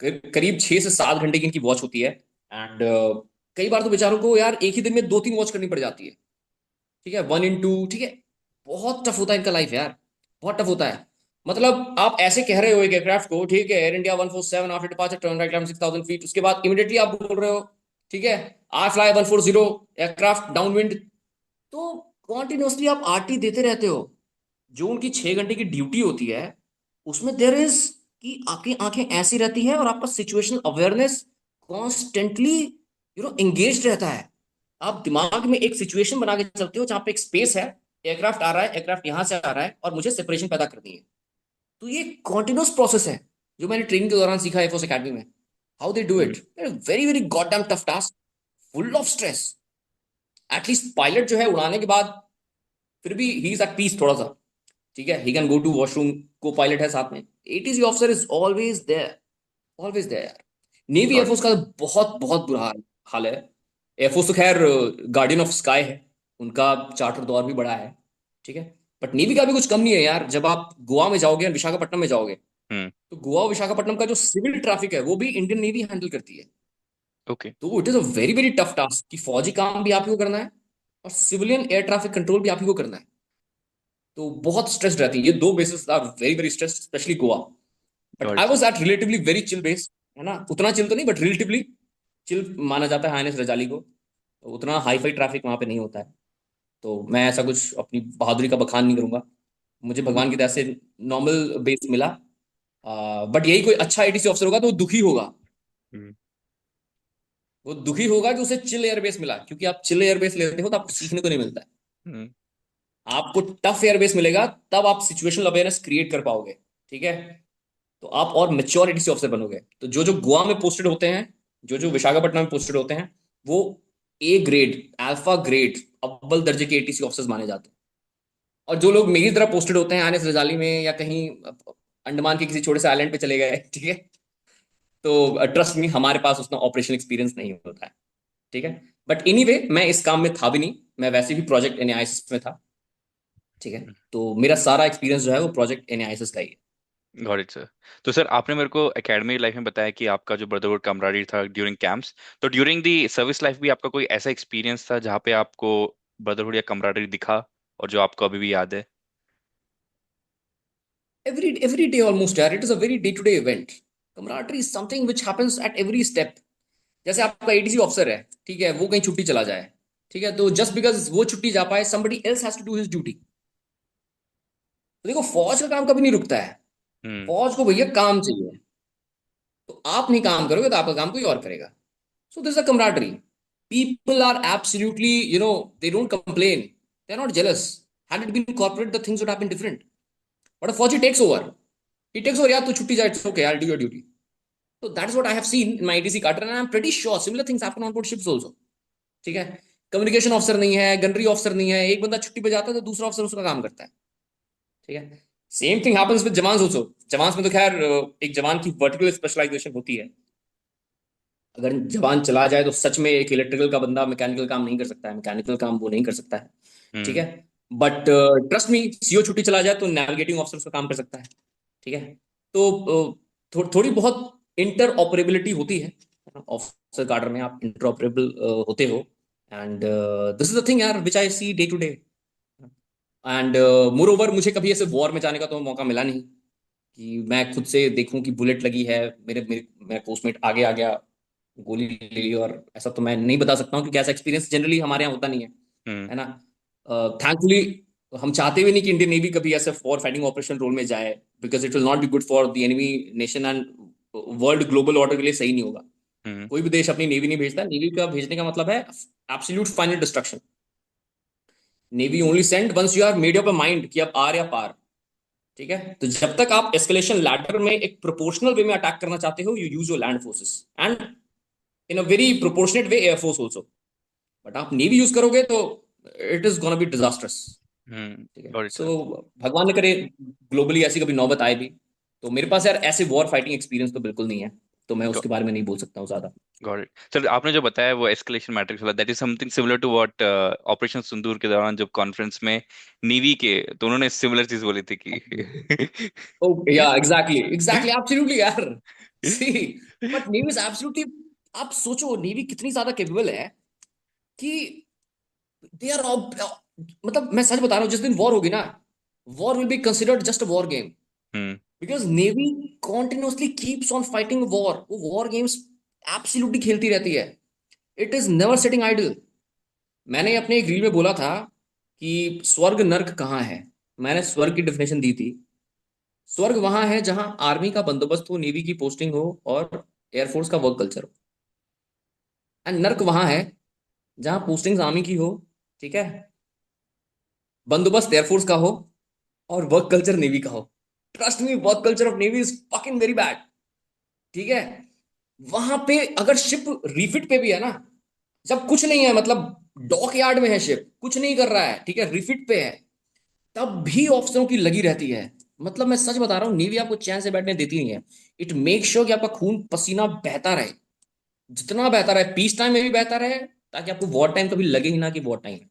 करीब 6 से 7 घंटे की इनकी वॉच होती है। एंड कई बार तो बेचारों को यार एक ही दिन में 2-3 वॉच करनी पड़ जाती है। ठीक है, 1 इन 2। ठीक है, बहुत टफ होता है इनका लाइफ यार, बहुत टफ होता है। मतलब आप ऐसे कह रहे हो एक एयरक्राफ्ट को, ठीक है, air India 147 after departure turn right climb 6000 feet, उसके बाद इमीडिएटली आप बोल रहे हो, ठीक है, आई फ्लाई 140 एयरक्राफ्ट डाउन विंड। तो कॉन्टिन्यूसली आप आरटी देते रहते हो। जो उनकी 6 घंटे की ड्यूटी होती है, उसमें देर इज कि आपकी आंखें ऐसी रहती है और आपका सिचुएशनल अवेयरनेस कॉन्स्टेंटली एंगेज रहता है। आप दिमाग में एक सिचुएशन बना के चलते हो जहां पे एक स्पेस है, एयरक्राफ्ट आ रहा है, एयरक्राफ्ट यहां से आ रहा है और मुझे सेपरेशन पैदा करनी है। तो ये कॉन्टिन्यूस प्रोसेस है जो मैंने ट्रेनिंग के दौरान सीखा एयरफोर्स एकेडमी में। How they do it, very very god damn tough task, full of stress. At least pilot जो है उड़ाने के बाद फिर भी ही इज एट पीस थोड़ा सा। ठीक है, he can go to washroom, copilot है साथ में। ATC officer is always there, always there. Navy got. Air force का तो बहुत बहुत बुरा हाल हाल है। एयरफोर्स तो खैर गार्डियन ऑफ स्काई है, उनका चार्टर दौर भी बड़ा है। ठीक है, बट नेवी का भी कुछ कम नहीं है यार। जब आप गोवा में जाओगे, विशाखापट्टनम में जाओगे, हम्म। तो गोवा और विशाखापट्टनम का जो सिविल ट्रैफिक है वो भी इंडियन नेवी हैंडल करती है। ओके। तो it is a very very tough task कि फौजी काम भी आप ही को करना है और सिविलियन एयर ट्रैफिक कंट्रोल भी आप ही को करना है। तो बहुत स्ट्रेस्ड रहती है, ये दो bases are very very stressed, specially Goa. But got I sir. Was at relatively very chill base, है ना, उतना चिल तो नहीं बट रिलेटिवली चिल माना जाता है आईएनएस रजाली को। तो उतना हाई फाई ट्रैफिक वहां पे नहीं होता है। तो मैं ऐसा कुछ अपनी बहादुरी का बखान नहीं करूंगा, मुझे भगवान की दया से नॉर्मल बेस मिला। बट यही कोई अच्छा एटीसी ऑफिसर होगा तो वो दुखी होगा। हम्म। वो दुखी होगा कि उसे चिल एयरबेस मिला, क्योंकि आप चिल एयरबेस लेते हो तो आपको सीखने को नहीं मिलता है। हम्म। आपको टफ एयरबेस मिलेगा, तब आप सिचुएशनल अवेयरनेस क्रिएट कर पाओगे। ठीक है, तो आप और मेच्योर एटीसी ऑफिसर बनोगे। तो जो जो गोवा में पोस्टेड होते हैं, जो जो विशाखापट्टनम में पोस्टेड होते हैं, वो ए ग्रेड, अल्फा ग्रेड, अव्वल दर्जे के एटीसी ऑफिसर्स माने जाते हैं। और जो लोग मेरी तरह पोस्टेड होते हैं आईएनएस रजाली में या कहीं अंडमान के किसी छोटे से आइलैंड पे चले गए, ठीक है, तो ट्रस्ट मी हमारे पास उतना ऑपरेशन एक्सपीरियंस नहीं होता है। ठीक है, बट एनीवे मैं इस काम में था भी नहीं, मैं वैसे भी प्रोजेक्ट एनआईएसएस में था। ठीक है, तो मेरा सारा एक्सपीरियंस जो है वो प्रोजेक्ट एनआईएसएस का ही है। Got it sir. तो सर आपने मेरे को एकेडमी लाइफ में बताया कि आपका जो ब्रदरहुड camaraderie था ड्यूरिंग कैंप्स, तो ड्यूरिंग दी सर्विस लाइफ भी आपका कोई ऐसा एक्सपीरियंस था जहाँ पे आपको ब्रदरहुड या camaraderie दिखा और जो आपको अभी भी याद है? एवरी डे ऑलमोस्ट यार, it is a very day to day event. camaraderie is something which happens at every step। जैसे आपका एटीसी ऑफिसर है, ठीक है, वो कहीं छुट्टी चला जाए, ठीक है, तो जस्ट बिकॉज वो छुट्टी जा पाए, somebody else has to do his duty। तो देखो, फौज का काम कभी नहीं रुकता है। हम्म। फौज को भैया काम चाहिए। तो आप नहीं काम करोगे तो आपका काम कोई और करेगा। So this a camaraderie। People are absolutely, they don't complain, they're not jealous। had it been corporate, the things would have been different। but a fauji takes over, he takes over, यार तू छुट्टी जाए, it's okay, I'll do your duty। so that is what I have seen in my ATC cadre, and I'm pretty sure similar things happen on board ships also। ठीक है, communication officer नहीं है, gunnery officer नहीं है, एक बंदा छुट्टी पे जाता है तो दूसरा ऑफिसर उसका काम करता है। ठीक है, same thing happens with jawans also. Jawans में तो खैर एक जवान की वर्टिकल स्पेशलाइजेशन होती है। अगर जवान चला जाए तो सच में एक इलेक्ट्रिकल का बंदा मैकेनिकल काम नहीं कर सकता है, मैकेनिकल काम वो नहीं कर सकता है। ठीक हम्म। है, बट ट्रस्ट मी, सीओ छुट्टी चला जाए तो नेविगेटिंग ऑफिसर उसका काम कर सकता है। ठीक है, तो थोड़ी बहुत इंटर ऑपरेबिलिटी होती है ऑफिसर कार्डर में, आप इंटर ऑपरेबल होते हो। And this is the thing यार which I see day to day. And moreover मुझे कभी ऐसे वॉर में जाने का तो मौका मिला नहीं कि मैं खुद से देखूं कि बुलेट लगी है, मेरे मेरे मेरा पोस्टमेट आगे आ गया, गोली ले ली, और ऐसा तो मैं नहीं बता सकता हूँ क्योंकि ऐसा एक्सपीरियंस जनरली हमारे यहाँ होता नहीं है। हम्म। है ना, थैंकफुली हम चाहते भी नहीं कि इंडियन नेवी कभी ऐसे फॉर फाइटिंग ऑपरेशन रोल में जाए, because it will not be good for the enemy nation and world global order के लिए सही नहीं होगा। हम्म। कोई भी देश अपनी नेवी नहीं भेजता, नेवी का भेजने का मतलब है absolute final destruction. Navy only send once you are made up a mind कि आप आर या पार। ठीक है, तो जब तक आप एस्केलेशन लैडर में एक प्रोपोर्शनल वे में अटैक करना चाहते हो, you use your land forces and in a very proportionate way air force also. But आप नेवी यूज करोगे तो it is gonna be disastrous. ठीक है, गॉट इट सो सर। भगवान ने करे ग्लोबली ऐसी कभी नौबत आए भी। तो मेरे पास यार ऐसे वॉर फाइटिंग एक्सपीरियंस तो बिल्कुल नहीं है, तो मैं उसके बारे में नहीं बोल सकता हूँ ज्यादा। गॉट इट सर, आपने जो बताया वो एस्केलेशन मैट्रिक्स वाला, that is something similar to what operation Sindoor के दौरान जब कॉन्फ्रेंस में नेवी के, तो उन्होंने सिमिलर चीज बोली थी कि Oh yeah, exactly, absolutely यार। सी, बट नेवी इज एब्सोल्युटली, आप सोचो नेवी कितनी ज्यादा केपेबल है कि दे आर, मतलब मैं सच बता रहा हूँ, जिस दिन वॉर होगी ना, war will be considered just a war game. Hmm. Because navy continuously keeps on fighting war, वो वॉर गेम्स एब्सोल्युटली खेलती रहती है। It is never sitting idle. मैंने अपने एक रील में बोला था कि स्वर्ग नर्क कहाँ है। मैंने स्वर्ग की डेफिनेशन दी थी। स्वर्ग वहां है जहां आर्मी का बंदोबस्त हो, नेवी की पोस्टिंग हो और एयरफोर्स का वर्क कल्चर हो। एंड नर्क वहां है जहां पोस्टिंग आर्मी की हो, ठीक है, बंदोबस्त एयरफोर्स का हो और वर्क कल्चर नेवी का हो। Trust me, work culture of navy is fucking very bad. ठीक है, वहां पे अगर शिप रिफिट पे भी है ना, जब कुछ नहीं है, मतलब डॉक यार्ड में है शिप, कुछ नहीं कर रहा है, ठीक है, रिफिट पे है, तब भी ऑफिसरों की लगी रहती है। मतलब मैं सच बता रहा हूँ, नेवी आपको चैन से बैठने देती नहीं है। इट मेक श्योर कि आपका खून पसीना बहता रहे, जितना बहता रहे, पीस टाइम में भी बहता रहे, ताकि आपको वॉर टाइम कभी लगे ही ना कि वॉर टाइम है।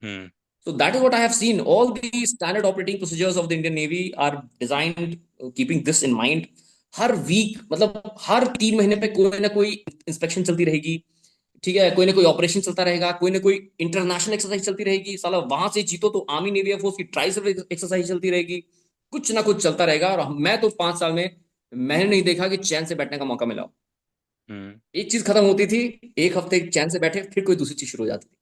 हम्म। So that is what I have seen. All the standard operating procedures of the Indian Navy are designed keeping this in mind. हर वीक, मतलब हर 3 महीने पे कोई ना कोई इंस्पेक्शन चलती रहेगी। ठीक है, कोई ना कोई ऑपरेशन चलता रहेगा, कोई ना कोई इंटरनेशनल एक्सरसाइज चलती रहेगी। साला वहां से जीतो तो आर्मी नेवी एयरफोर्स की ट्राइसेप एक्सरसाइज चलती रहेगी। कुछ ना कुछ चलता रहेगा। और मैं तो 5 साल में मैंने नहीं देखा कि चैन से बैठने का मौका मिला हो। हम्म। एक चीज खत्म होती थी, एक हफ्ते चैन से बैठे, फिर कोई दूसरी चीज शुरू हो जाती थी।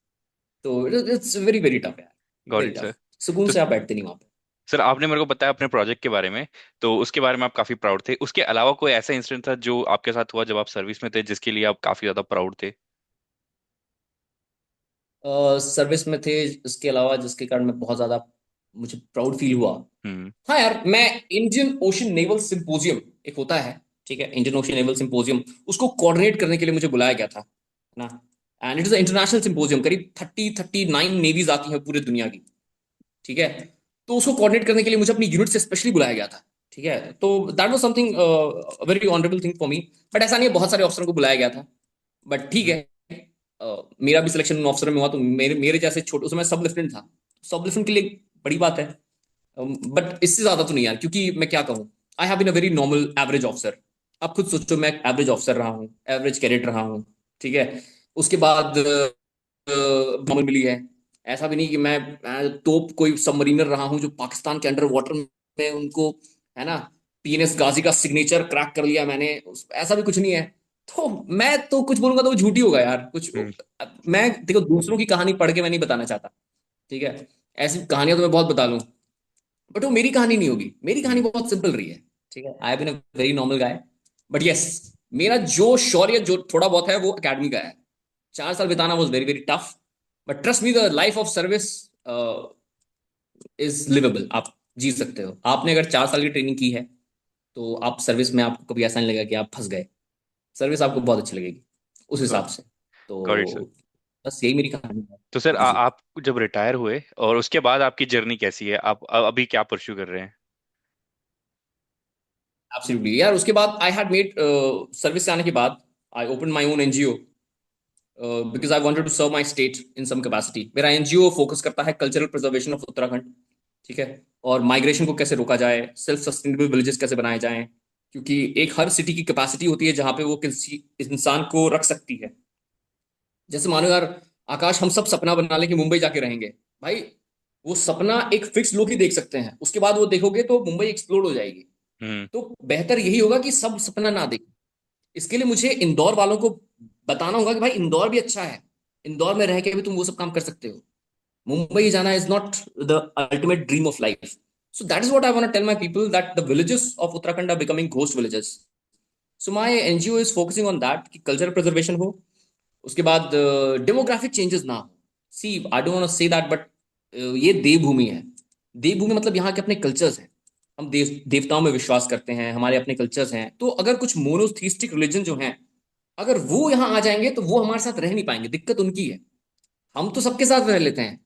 तो इट्स वेरी वेरी टफ यार, got very it sir. Tough. सुकून तो से आप बैठते नहीं वहां पे। सर, आपने मेरे को बताया अपने प्रोजेक्ट के बारे में, तो उसके बारे में आप काफी प्राउड थे। उसके अलावा कोई ऐसा इंसिडेंट था जो आपके साथ हुआ जब आप सर्विस में थे, जिसके लिए आप काफी ज्यादा प्राउड थे? सर्विस में थे, इसके अलावा जिसके कारण मैं बहुत ज्यादा, मुझे प्राउड फील हुआ। हम्म। हाँ यार, मैं इंडियन ओशन नेवल सिंपोजियम एक होता है, ठीक है, इंडियन ओशन नेवल सिंपोजियम, उसको कोऑर्डिनेट करने के लिए मुझे बुलाया गया था, है ना। And it is international symposium, करीब 39 नेवीज आती हैं पूरी दुनिया की। ठीक है, तो उसको कोऑर्डिनेट करने के लिए मुझे अपनी यूनिट से स्पेशली बुलाया गया था। ठीक है, तो that was something very honourable thing for me. But ऐसा नहीं है, बहुत सारे अफसरों को बुलाया गया था। बट ठीक है, मेरा भी सिलेक्शन उन अफसरों में हुआ, तो मेरे मेरे जैसे छोटे, उसमें सब लेफ्टिनेंट था। सब लेफ्टिनेंट के लिए बड़ी बात है। बट इससे ज्यादा तो नहीं यार, क्योंकि मैं क्या कहूँ, I have been a very normal average officer. आप खुद सोचो, मैं एवरेज ऑफिसर रहा हूँ, एवरेज कैडेट रहा हूँ। ठीक है, उसके बाद नॉर्मल मिली है। ऐसा भी नहीं कि मैं तोप कोई सबमरीनर रहा हूँ जो पाकिस्तान के अंडर वाटर में उनको, है ना, पीएनएस गाजी का सिग्नेचर क्रैक कर लिया मैंने, ऐसा भी कुछ नहीं है। तो मैं तो कुछ बोलूंगा तो वो झूठी होगा यार कुछ। हम्म। मैं देखो, दूसरों की कहानी पढ़ के मैं नहीं बताना चाहता। ठीक है, ऐसी कहानियां तो मैं बहुत बता लूं, बट वो मेरी कहानी नहीं होगी। मेरी कहानी हम्म। बहुत सिंपल रही है। ठीक है, I have been a very normal guy. But yes, मेरा जो शौर्य जो थोड़ा बहुत है वो एकेडमी का है। 4 साल बिताना was very very tough. But trust me, the life of service is livable. आप जी सकते हो। आपने अगर 4 साल की ट्रेनिंग की है, तो आप सर्विस में, आपको कभी ऐसा नहीं लगेगा कि आप फंस गए। सर्विस आपको बहुत अच्छी लगेगी उस हिसाब से। Got it sir. तो बस यही मेरी कहानी है। तो सर, जी जी, आप जब रिटायर हुए और उसके बाद आपकी जर्नी कैसी है? आप अभी क्या परस्यू कर रहे हैं? एब्सोल्युटली यार। उसके बाद आई हैड मेड, सर्विस से आने के बाद I open my own NGO, because I wanted to serve my state in some capacity. मेरा एनजीओ फोकस करता है कल्चरल प्रिजर्वेशन ऑफ उत्तराखंड। ठीक है, और माइग्रेशन को कैसे रोका जाए, सेल्फ सस्टेनेबल विलेजेस कैसे बनाए जाएं। क्योंकि एक हर सिटी की कैपेसिटी होती है जहां पे वो किसी इंसान को रख सकती है। जैसे मानो यार, आकाश, हम सब सपना बना ले कि मुंबई जाके रहेंगे। भाई, वो सपना एक फिक्स लोग ही देख सकते हैं, उसके बाद वो देखोगे तो मुंबई एक्सप्लोड हो जाएगी। हम्म। तो बेहतर यही होगा कि सब सपना ना देखें। इसके लिए मुझे इंदौर वालों को बताना होगा कि भाई इंदौर भी अच्छा है, इंदौर में रह के भी तुम वो सब काम कर सकते हो। मुंबई जाना is not the ultimate dream of life. So that is what I want to tell my people, that the villages of Uttarakhand are becoming ghost villages. So my NGO is focusing on that कि cultural preservation हो। उसके बाद demographic changes ना हो। See, I don't want to say that, but ये देवभूमि है। देवभूमि मतलब यहाँ के अपने कल्चर्स हैं। हम देवताओं में विश्वास करते हैं, हमारे अपने कल्चर्स हैं। तो अगर कुछ मोनोथीस्टिक रिलीजन जो हैं, अगर वो यहाँ आ जाएंगे तो वो हमारे साथ रह नहीं पाएंगे, दिक्कत उनकी है। हम तो सबके साथ रह लेते हैं।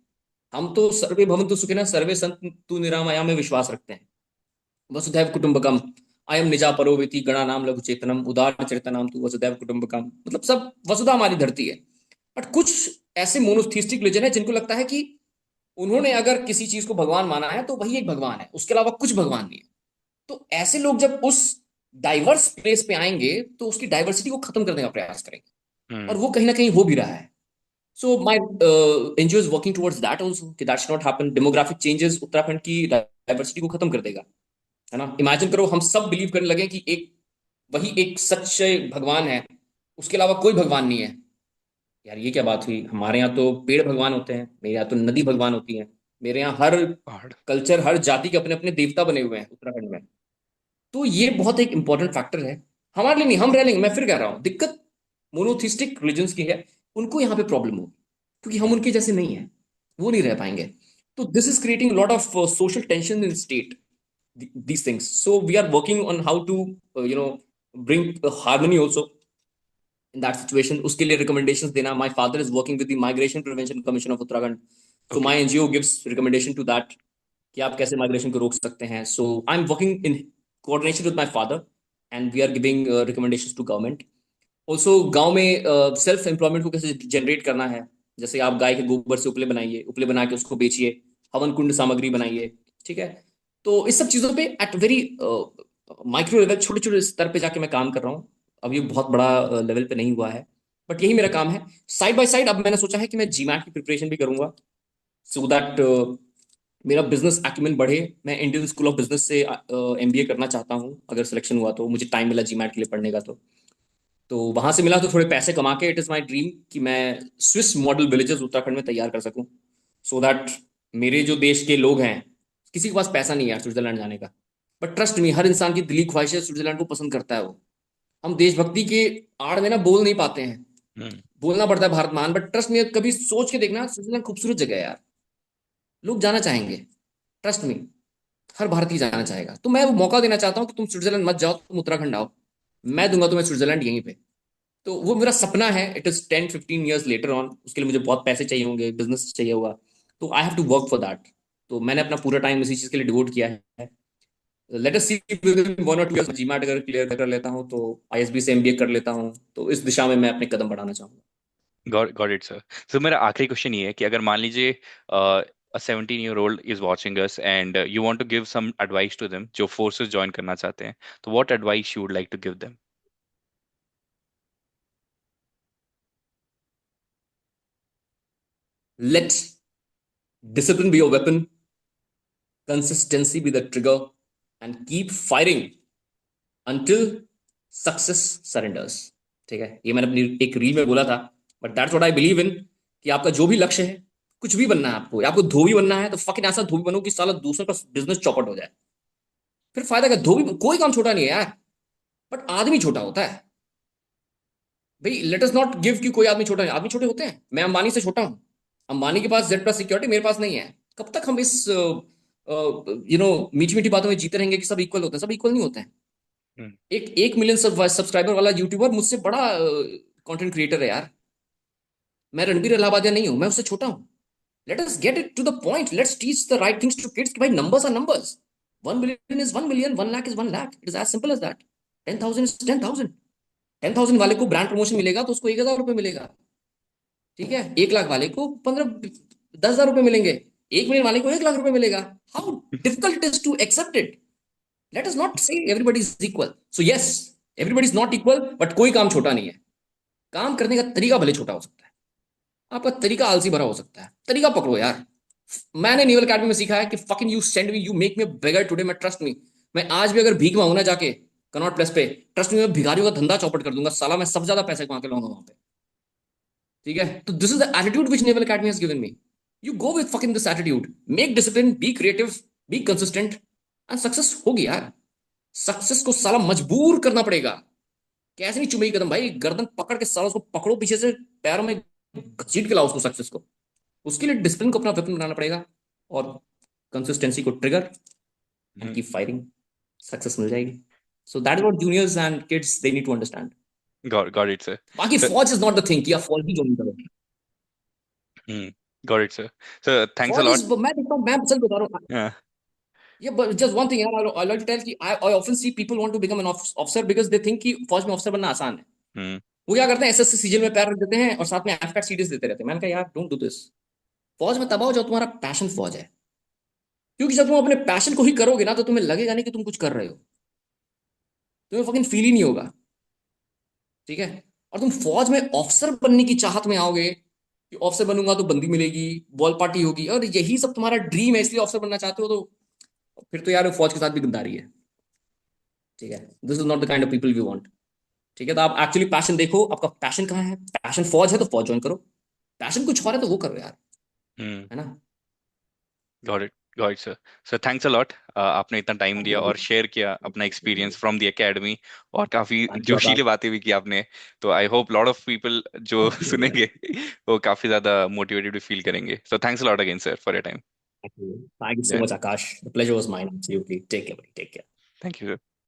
हम तो सर्वे भवन्तु सुखिनः सर्वे सन्तु निरामया में विश्वास रखते हैं। वसुधैव कुटुंबकम, अयम निजा परो वेति गणानाम लघु चेतनम उदार चरितनाम तु वसुधैव कुटुंबकम, मतलब सब वसुधा हमारी धरती है। बट कुछ ऐसे मोनोथीस्टिक रिलीजन है जिनको लगता है कि उन्होंने अगर किसी चीज को भगवान माना है तो वही एक भगवान है, उसके अलावा कुछ भगवान नहीं है। तो ऐसे लोग जब उस डाइवर्स प्लेस पे आएंगे तो उसकी डाइवर्सिटी को खत्म करने का प्रयास करेंगे। और हम्म। वो कहीं ना कहीं हो भी रहा है। So my NGO is working towards that also कि that should not happen. Demographic changes Uttarakhand की डाइवर्सिटी को खत्म कर देगा। है ना, इमेजिन करो हम सब बिलीव करने लगे कि एक वही एक सच्चे भगवान है, उसके अलावा कोई भगवान नहीं है। यार ये क्या बात हुई? हमारे यहाँ तो पेड़ भगवान होते हैं, मेरे यहाँ तो नदी भगवान होती है। मेरे यहाँ हर पहाड़। कल्चर, हर जाति के अपने अपने देवता बने हुए हैं उत्तराखंड में। तो ये बहुत एक इंपॉर्टेंट फैक्टर है हमारे लिए। नहीं, हम रह लेंगे, मैं फिर कह रहा हूँ दिक्कत मोनोथिस्टिक रिलीजन्स की है। उनको यहाँ पे प्रॉब्लम होगी क्योंकि हम हम्म। उनके जैसे नहीं हैं, वो नहीं रह पाएंगे। तो this is creating lot of social tension in state, these things. So we are working on how to bring harmony also in that situation. उसके लिए recommendations देना। My father is working with the Migration Prevention Commission of Uttarakhand. So okay. my NGO gives recommendation to that कि आप कैसे migration को रोक सकते हैं। So I'm working in coordination with my father and we are giving recommendations to government. Also गांव में self employment को कैसे जनरेट करना है। जैसे आप गाय के गोबर से उपले बनाइए, उपले बना के उसको बेचिए, हवन कुंड सामग्री बनाइए। ठीक है। तो इस सब चीज़ों पे एट वेरी माइक्रो लेवल, छोटे छोटे स्तर पे जाके मैं काम कर रहा हूँ। अभी बहुत बड़ा लेवल पे नहीं हुआ है, बट यही मेरा काम है। साइड बाय साइड अब मैंने सोचा है कि मैं जीमैट की प्रिपरेशन भी करूंगा, सो दैट मेरा बिजनेस एक्यूमेन बढ़े। मैं इंडियन स्कूल ऑफ बिजनेस से एमबीए करना चाहता हूँ, अगर सिलेक्शन हुआ तो, मुझे टाइम मिला जीमैट के लिए पढ़ने का। तो वहां से मिला तो थोड़े पैसे कमा के इट इज माई ड्रीम कि मैं स्विस मॉडल विलेजेस उत्तराखंड में तैयार कर सकूं, सो दैट मेरे जो देश के लोग हैं, किसी के पास पैसा नहीं है स्विट्जरलैंड जाने का, बट ट्रस्ट मी हर इंसान की दिली ख्वाहिश है, स्विट्जरलैंड को पसंद करता है वो। हम देशभक्ति के आड़ में ना बोल नहीं पाते हैं, हम्म। बोलना पड़ता है भारत महान, बट ट्रस्ट मी कभी सोच के देखना, स्विट्जरलैंड खूबसूरत जगह है यार। लोग जाना चाहेंगे, ट्रस्ट मी, हर भारतीय जाना चाहेगा। तो मैं वो मौका देना चाहता हूँ कि तुम स्विट्जरलैंड मत जाओ, तुम उत्तराखंड आओ। मैं दूंगा तुम्हें स्विट्जरलैंड यहीं पे। तो वो मेरा सपना है। It is 10-15 years later on. उसके लिए मुझे बहुत पैसे चाहिए होंगे, बिजनेस चाहिए होगा। तो I have to work for that. तो मैंने अपना पूरा टाइम इसी चीज के लिए डिवोट किया है। Let us C with in 1 और 2 ईयर्स जीमैट अगर क्लियर कर लेता हूँ तो आईएसबी से एमबीए कर लेता हूँ, तो इस दिशा में मैं अपने कदम बढ़ाना चाहूंगा। Got got it sir. So मेरा आखिरी क्वेश्चन ये है कि अगर मान लीजिए a 17-year-old is watching us and you want to give some advice to them जो forces join करना चाहते हैं, तो what advice you would like to give them? Let discipline be your weapon, consistency be the trigger, and keep firing until success surrenders. ठीक है, ये मैंने अपनी एक रील में बोला था, but that's what I believe in. कि आपका जो भी लक्ष्य है, कुछ भी बनना है आपको, या आपको धोबी बनना है तो फकिंग ऐसा धोबी बनो कि साला दूसरों का बिजनेस चौपट हो जाए। फिर फायदा क्या? धोबी कोई काम छोटा नहीं है यार, बट आदमी छोटा होता है। भाई लेट अस नॉट गिव कि कोई आदमी छोटा है, आदमी छोटे होते हैं। मैं अंबानी से छोटा हूं। अंबानी के पास जेड प्लस सिक्योरिटी, मेरे पास नहीं है। कब तक हम इस मीठी मीठी बातों में जीते रहेंगे कि सब इक्वल होते हैं? सब इक्वल नहीं होते हैं। हम्म। एक 1 मिलियन सब्सक्राइबर वाला यूट्यूबर मुझसे बड़ा कंटेंट क्रिएटर है यार। मैं रणबीर इलाहाबादिया नहीं हूं, मैं उससे छोटा हूं। Let us get it to the point, let's teach the right things to kids कि भाई numbers are numbers. 1 million is 1 million, 1 lakh is 1 lakh, it is as simple as that. 10,000 is 10,000। 10,000 वाले को ब्रांड प्रमोशन मिलेगा तो उसको 1,000 रुपये मिलेगा। ठीक है, 1 लाख वाले को 10,000 रुपये मिलेंगे। 1 मिलियन वाले को 1 लाख रुपए मिलेगा। How difficult it is to accept it? Let us not say everybody is equal. So yes, everybody is not equal, but कोई काम छोटा नहीं है। काम करने का तरीका भले छोटा हो सकता है, आपका तरीका आलसी भरा हो सकता है, तरीका पकड़ो यार। मैंने नेवल अकेडमी में सीखा है कि fucking you send me, you make me beggar today. मैं ट्रस्ट मी, मैं आज भी अगर भीख मांगू ना जाके कनॉट प्लस पे, ट्रस्ट मी मैं भिखारियों का धंधा चौपट कर दूंगा साला। मैं सबसे ज्यादा पैसे कमा के लाऊंगा वहां पे। ठीक है, तो this is the attitude which naval academy has given me. You go with fucking this attitude, make discipline, be creative, be consistent, and success होगी यार। सक्सेस को साला मजबूर करना पड़ेगा। कैसे नहीं चुमेगी कदम भाई, गर्दन पकड़ के साला उसको पकड़ो पीछे से, पैरों में घसीट के लाओ उसको, सक्सेस को। उसके लिए डिसिप्लिन को अपना वेपन बनाना पड़ेगा। और कंसिस्टेंसी को trigger and hmm. Keep firing, success मिल जाएगी। So that is what juniors and kids they need to understand. Got it sir. बाकी सर। फौज इज नॉट द थिंग कि आप फौज ही ज्वाइन करो। Hmm. Got it sir. Sir thanks a फौज लॉट। इज, मैं देखता हूँ, मैं सच बता रहा हूँ। ये just one thing, I like to tell कि I often see people want to become an officer because they think कि फौज में ऑफिसर बनना आसान है। हम्म। वो क्या करते हैं, एसएससी सीजन में पैर रख देते हैं और साथ में एफकैट सीडीज देते रहते हैं। मैंने कहा यार डोंट डू दिस। फौज में तब आओ जब तुम्हारा पैशन फौज है। क्योंकि जब तुम अपने पैशन को ही करोगे ना तो तुम्हें लगेगा नहीं कि तुम कुछ कर रहे हो, तुम्हें फकिंग फील ही नहीं होगा। ठीक है। और तुम फौज में ऑफिसर बनने की चाहत में आओगे कि ऑफिसर बनूंगा तो बंदी मिलेगी, बॉल पार्टी होगी, और यही सब तुम्हारा ड्रीम है इसलिए ऑफिसर बनना चाहते हो, तो फिर तो यार फौज के साथ भी गद्दारी है। ठीक है। This is not the kind of people we want. ठीक है। तो आप एक्चुअली पैशन देखो, आपका पैशन कहाँ है। पैशन फौज है तो फौज ज्वाइन करो, पैशन कुछ और है तो वो करो यार। हम्म। है ना। Got it sir. Sir thanks a lot, आपने इतना टाइम दिया और शेयर किया अपना एक्सपीरियंस फ्रॉम द एकेडमी, और काफी थैंक यू जोशीले आकाश। बातें भी की आपने। तो I hope lot of people जो सुनेंगे वो काफी ज्यादा मोटिवेटेड फील करेंगे। So thanks a lot again sir for your time. Thank you so much Aakash, the pleasure was mine, absolutely. Take care, take care. Thank you.